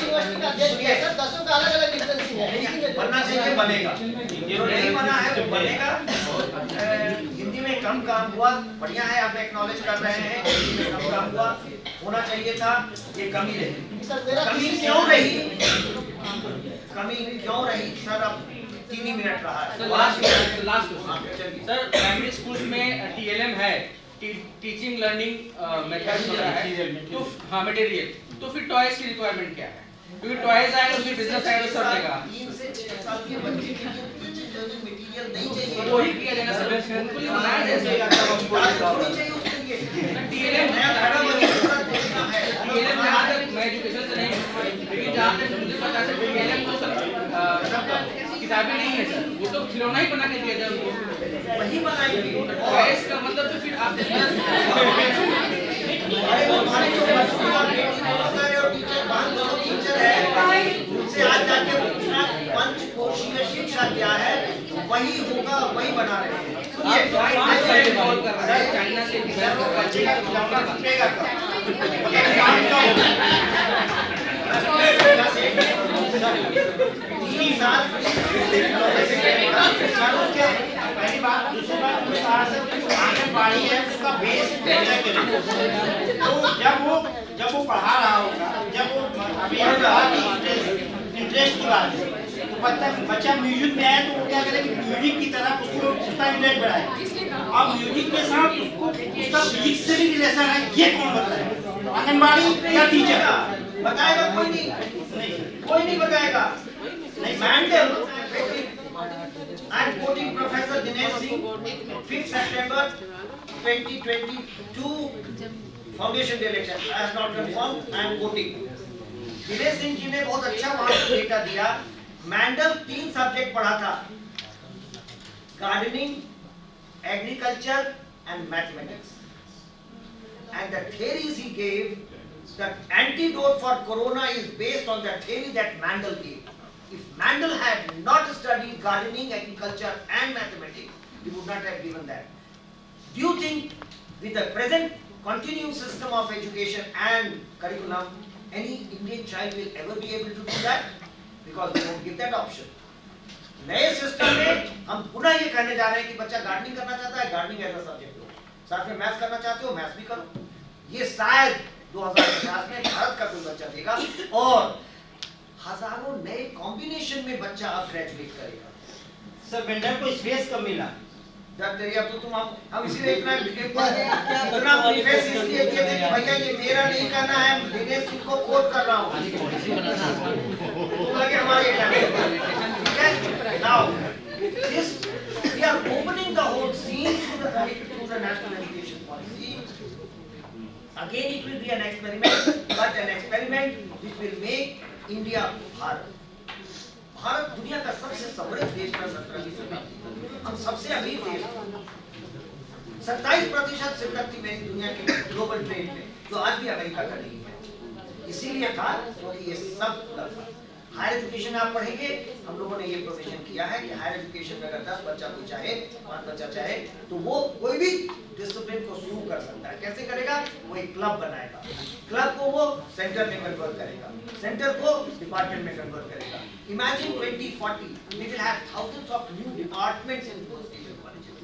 यूनिवर्सिटी का अध्यक्ष है सर, 10 का अलग अलग रेफरेंसिंग है, बनना चाहिए, बनेगा, जो नहीं बना है वो बनेगा। हिंदी में कम काम हुआ, बढ़िया है, आप एक्नॉलेज कर रहे हैं, हिंदी में कम काम हुआ, होना चाहिए था, ये कमी रही। कमी क्यों रही? कमी क्यों रही सर? अब 3 ही मिनट रहा है। Last question sir, primary school में टीएलएम है, टीचिंग लर्निंग मेथड हो रहा है, तो हाँ मटेरियल, तो फिर टॉयज की रिक्वायरमेंट क्या है? क्योंकि टॉयज आएगा तो फिर बिजनेस आएगा तो सब देगा। 3 से 6 साल के बच्चे के लिए मटेरियल नहीं चाहिए, वो ही किया जाएगा सब उनको ही बनाया जाएगा, थोड़ी चाहिए उसके लिए। टीएलएम नया खड़ा बच्चा देखना है, टीएलएम जहाँ तक मैं एजुकेशन से नहीं, लेकिन जहाँ तक मुझे पता है टीएलएम तो सब किताबें नहीं है सर, वो तो खिलौना ही बना के दिया जाए उनको, वही बनाएंगे। और इसका मतलब तो फिर आप अरे हमारे जो बच्चों का बेटी और टीचर बाहर दोनों टीचर है, उनसे आज जाके पूछना पंचकोशीय शिक्षा क्या है, वही होगा, वही बना रहे हैं। सुनिए, चाइना से बच्चे का खिलौना बनेगा पहली बात, दूसरी बात आंगनबाड़ी है, उसका बेस तो जब वो पढ़ा रहा होगा, जब वो अभी इंटरेस्ट की बात है, तो बच्चा म्यूजिक में आया तो वो क्या करे कि म्यूजिक की तरफ उसको उसका इंटरेस्ट बढ़ाए। अब म्यूजिक के साथ उसको उसका फिजिक्स से भी रिलेशन है, ये कौन बताए? आंगनबाड़ी या टीचर बताएगा? कोई नहीं बताएगा। Mandel, I am quoting Professor Dinesh Singh, 5th September 2022 Foundation Day lecture. I have not confirmed, I am quoting. Dinesh Singh ji ने बहुत अच्छा वहां डेटा दिया। मैंडल 3 सब्जेक्ट पढ़ा था, gardening, agriculture and mathematics, and the theories he gave, the antidote for corona is based on the theory that Mandel gave. If Mandel had not studied gardening, agriculture and mathematics, he would not have given that. Do you think with the present continuous system of education and curriculum, any Indian child will ever be able to do that? Because we don't give that option. नए system में हम पुनः ये कहने जा रहे हैं कि बच्चा गार्डनिंग करना चाहता है, गार्डनिंग एज अ सब्जेक्ट लो, साथ में मैथ्स करना चाहते हो, मैथ्स भी करो। ये शायद 2050 में भारत का कोई बच्चा देगा, और हजारों नए कॉम्बिनेशन में बच्चा अब ग्रेजुएट करेगा। सर वेंडर को स्पेस कब मिला? जब तेरी अब तो तुम हम इसीलिए इतना प्रीफेस इसलिए किए थे कि भैया ये मेरा नहीं करना है, दिनेश सिंह को कोट कर रहा हूँ, तुम लगे हमारे ठीक है। Now this we are opening the whole scene through the national education policy. Again it will be an experiment, but an experiment which will make India Bharat. Bharat दुनिया का सबसे समृद्ध देश था 17वीं शताब्दी, हम सबसे अमीर देश, 27% शिरकत थी मेरी दुनिया के ग्लोबल ट्रेड में, जो आज भी अमेरिका का नहीं है। इसीलिए था क्योंकि ये सब हायर एजुकेशन आप पढ़ेंगे, हम लोगों ने ये प्रोविजन किया है कि हायर एजुकेशन में अगर 10 बच्चा कोई चाहे, 5 बच्चा चाहे, तो वो कोई भी डिसिप्लिन को शुरू कर सकता है। कैसे करेगा? वो एक क्लब बनाएगा, क्लब को वो सेंटर में कन्वर्ट करेगा, सेंटर को डिपार्टमेंट में कन्वर्ट करेगा। Imagine 2040 we will have thousands of new departments in universities and colleges.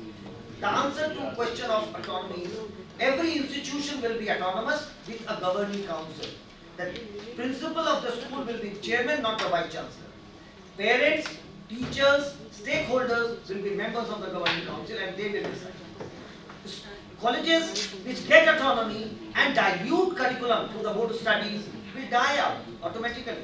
The answer to question of autonomy is every institution will be autonomous with a governing council. The principal of the school will be chairman, not the vice chancellor. Parents, teachers, stakeholders will be members of the governing council, and they will decide. Colleges which get autonomy and dilute curriculum through the board studies will die out automatically.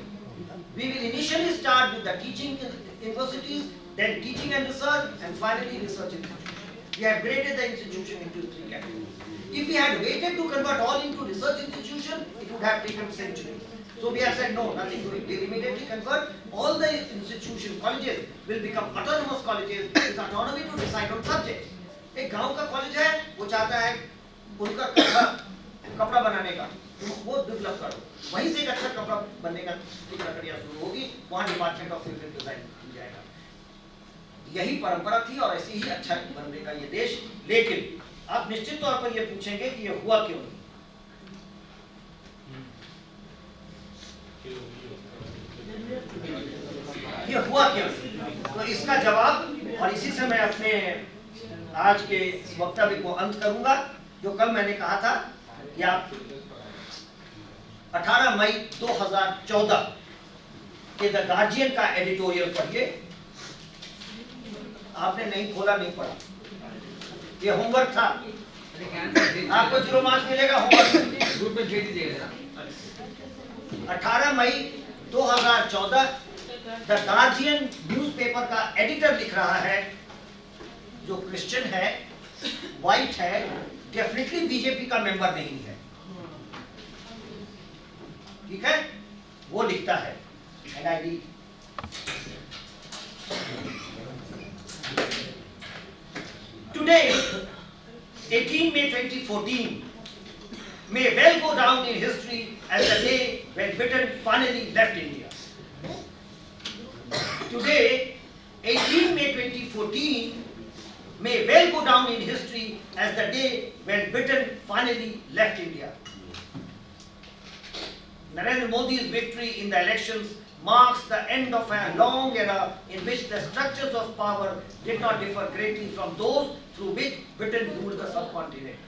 We will initially start with the teaching universities, then teaching and research, and finally research institutions. We have graded the institution into 3 categories. If we had waited to convert all into research institution, it would have taken centuries. So we have said no, nothing doing. We will immediately convert all the institution colleges will become autonomous colleges with autonomy to decide on subjects. एक गांव का college है, वो चाहता है उनका कपड़ा बनाने का, वो डेवलप करो, वहीं से एक अच्छा कपड़ा बनने का प्रक्रिया शुरू होगी, वहाँ डिपार्टमेंट ऑफ सिविल डिजाइन खुल जाएगा। यही परंपरा थी और ऐसे ही अच्छा बनेगा ये देश। लेकिन आप निश्चित तौर पर ये पूछेंगे कि ये हुआ क्यों नहीं। ये हुआ क्यों? तो इसका जवाब, और इसी से मैं अपने आज के इस वक्तव्य को अंत करूंगा, जो कल मैंने कहा था कि आप 18 मई 2014 के द गार्जियन का एडिटोरियल पढ़िए। आपने नहीं खोला, नहीं पढ़ा, ये होमवर्क था, आपको 0 मार्क्स मिलेगा होमवर्क ग्रुप में भेज दीजिएगा। 18 मई 2014 द गार्जियन न्यूज़पेपर का एडिटर लिख रहा है, जो क्रिश्चियन है, वाइट है, डेफिनेटली बीजेपी का मेंबर नहीं है, ठीक है, वो लिखता है, and I read, today 18 May 2014 may well go down in history as the day when Britain finally left India. Today, 18 May 2014 may well go down in history as the day when Britain finally left India. Narendra Modi's victory in the elections marks the end of a long era in which the structures of power did not differ greatly from those through which Britain ruled the subcontinent.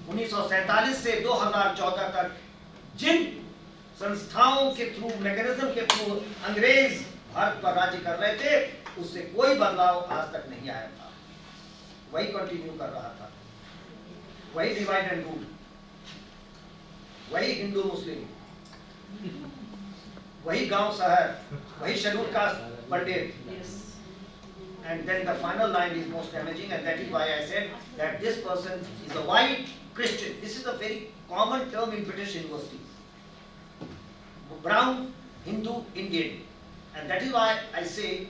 1947 से 2014 तक जिन संस्थाओं के through, mechanism के through अंग्रेज भारत पर राज्य कर रहे थे, उससे कोई बदलाव आज तक नहीं आया था, वही कंटिन्यू कर रहा था, वही डिवाइड एंड रूल, वही हिंदू मुस्लिम, वही गांव शहर, वही schedule caste Pandit. And then the final line is most damaging, and that is why I said that this person is a white Christian. This is a very common term in British universities. Brown, Hindu, Indian. And that is why I say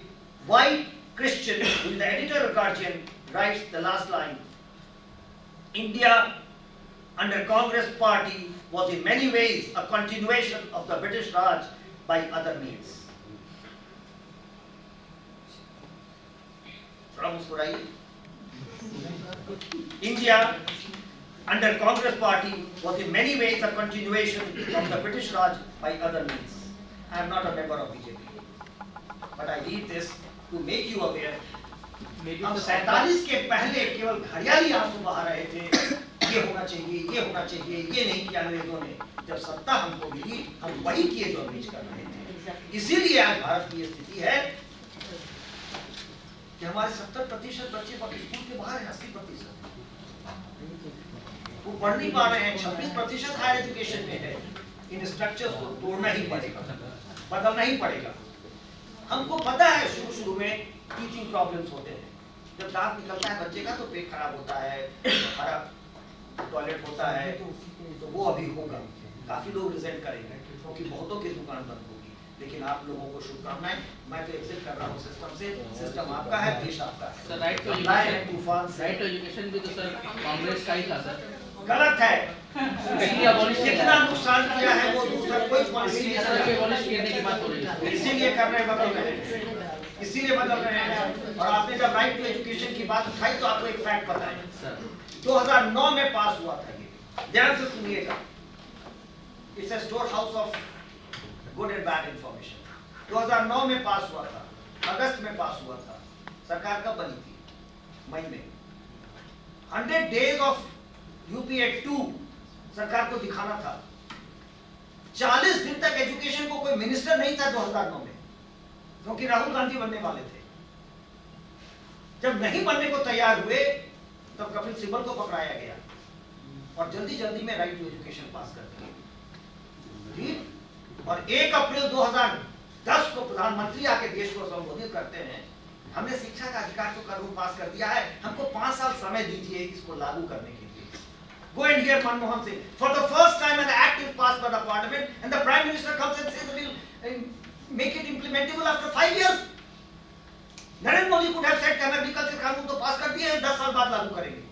white Christian, who is the editor of Guardian, writes the last line. India under Congress party was in many ways a continuation of the British Raj by other means. थोड़ा मुस्कुराइए। India under Congress party was in many ways a continuation of the British Raj by other means. I am not a member of BJP, but I read this to make you aware. हम 47 के पहले केवल घड़ियाली आंसू बहा रहे थे, ये होना चाहिए, ये होना चाहिए, ये नहीं किया अंग्रेजों ने। जब सत्ता हमको मिली, हम वही किए जो अंग्रेज कर रहे थे। इसीलिए आज भारत की स्थिति है कि हमारे 70% बच्चे स्कूल के बाहर हैं, 80% वो पढ़ नहीं पा रहे हैं, 26% हायर एजुकेशन में है। इन स्ट्रक्चर्स को तोड़ना ही पड़ेगा, बदलना ही पड़ेगा। हमको पता है शुरू में टीचिंग प्रॉब्लम्स होते हैं, जब दांत निकलता है बच्चे का तो पेट खराब होता है, खराब टॉयलेट होता है, तो वो अभी होगा, काफी लोग रिजेंट करेंगे क्योंकि बहुतों की दुकान बंद होगी। लेकिन आप लोगों को शुभकामनाएं, मैं तो एग्जिट कर रहा हूँ सिस्टम से, सिस्टम आपका है, देश आपका है। सर राइट टू एजुकेशन भी तो सर कांग्रेस का ही था सर, गलत है। कितना नुकसान किया है वो दूसरा कोई पॉलिसी करने की बात हो रही है, इसीलिए कर रहे हैं, बदल रहे हैं, इसीलिए बदल रहे हैं। और आपने जब राइट टू एजुकेशन की बात उठाई तो आपको एक फैक्ट बताएं, 2009 में पास हुआ था ये, ध्यान से सुनिएगा, it's a store house of good and bad information. 2009 में पास हुआ था, अगस्त में पास हुआ था। सरकार कब बनी थी? मई में। 100 days ऑफ यूपी एक्ट 2 सरकार को दिखाना था। 40 दिन तक एजुकेशन को कोई मिनिस्टर नहीं था 2009 में, क्योंकि राहुल गांधी बनने वाले थे। जब नहीं बनने को तैयार हुए तब कपिल सिब्बल को पकड़ाया गया और जल्दी जल्दी में राइट टू एजुकेशन पास कर दिया। और 1 अप्रैल 2000 10 को प्रधानमंत्री आके देश को संबोधित करते हैं। हमने शिक्षा का अधिकार तो कानून पास कर दिया है, हमको 5 साल समय दीजिए इसको लागू करने के लिए। Go and hear Manmohan Singh. For the first time an act is passed by the parliament and the Prime Minister comes and says we'll make it implementable after 5 years. Narendra Modi could have said कि हम agriculture कानून तो पास कर दिए हैं, 10 साल बाद लागू करेंगे।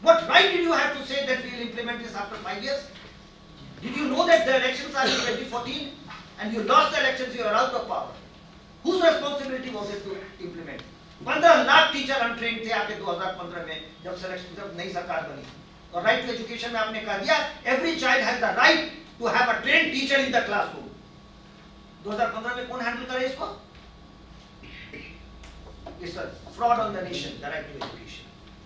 What right did you have to say that we will implement this after 5 years? Did you know that the elections are in 2014 and you lost the elections, you are out of power? Whose responsibility was it to implement? 15 lakh teacher untrained थे आपके 2015 में जब नई सरकार बनी। और right to education में आपने कह दिया every child has the right to have a trained teacher in the classroom. 2015 में कौन हैंडल करे इसको? It's a fraud on the nation, the right to education.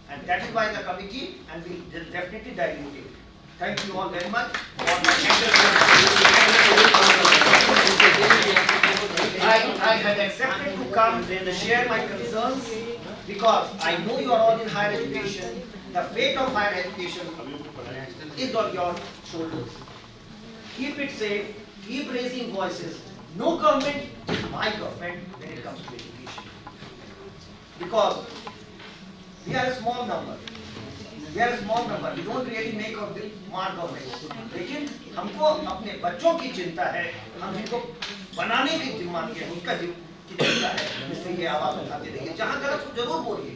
And that is why the committee, and we will definitely dilute it. Thank you all very much. I had accepted to come and share my concerns because I know you are all in higher education. The fate of higher education is on your shoulders. Keep it safe, keep raising voices. No government is my government when it comes to education. Because we are a small number. We are a small number. We don't really make or mark government. लेकिन हमको अपने बच्चों की चिंता है, हम जिनको बनाने की जिम्मेदारी है, उसका की चिंता है, इसलिए ये आवाज उठाते रहिए। जहाँ गलत हो जरूर बोलिए।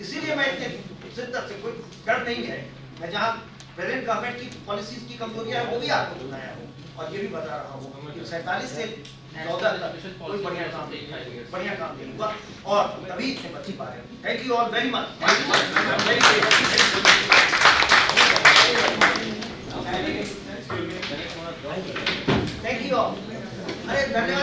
इसीलिए मैं इतने शिद्दत से कोई डर नहीं है। मैं जहाँ प्रेजेंट गवर्नमेंट की पॉलिसीज की कमजोरियां है वो भी आपको सुनाया हूँ और ये भी बता रहा हूँ कि 47 से 14 तक कोई बढ़िया काम नहीं हुआ और तभी इतने बच्चे पा रहे हैं। Thank you all very much. Thank you all. अरे धन्यवाद।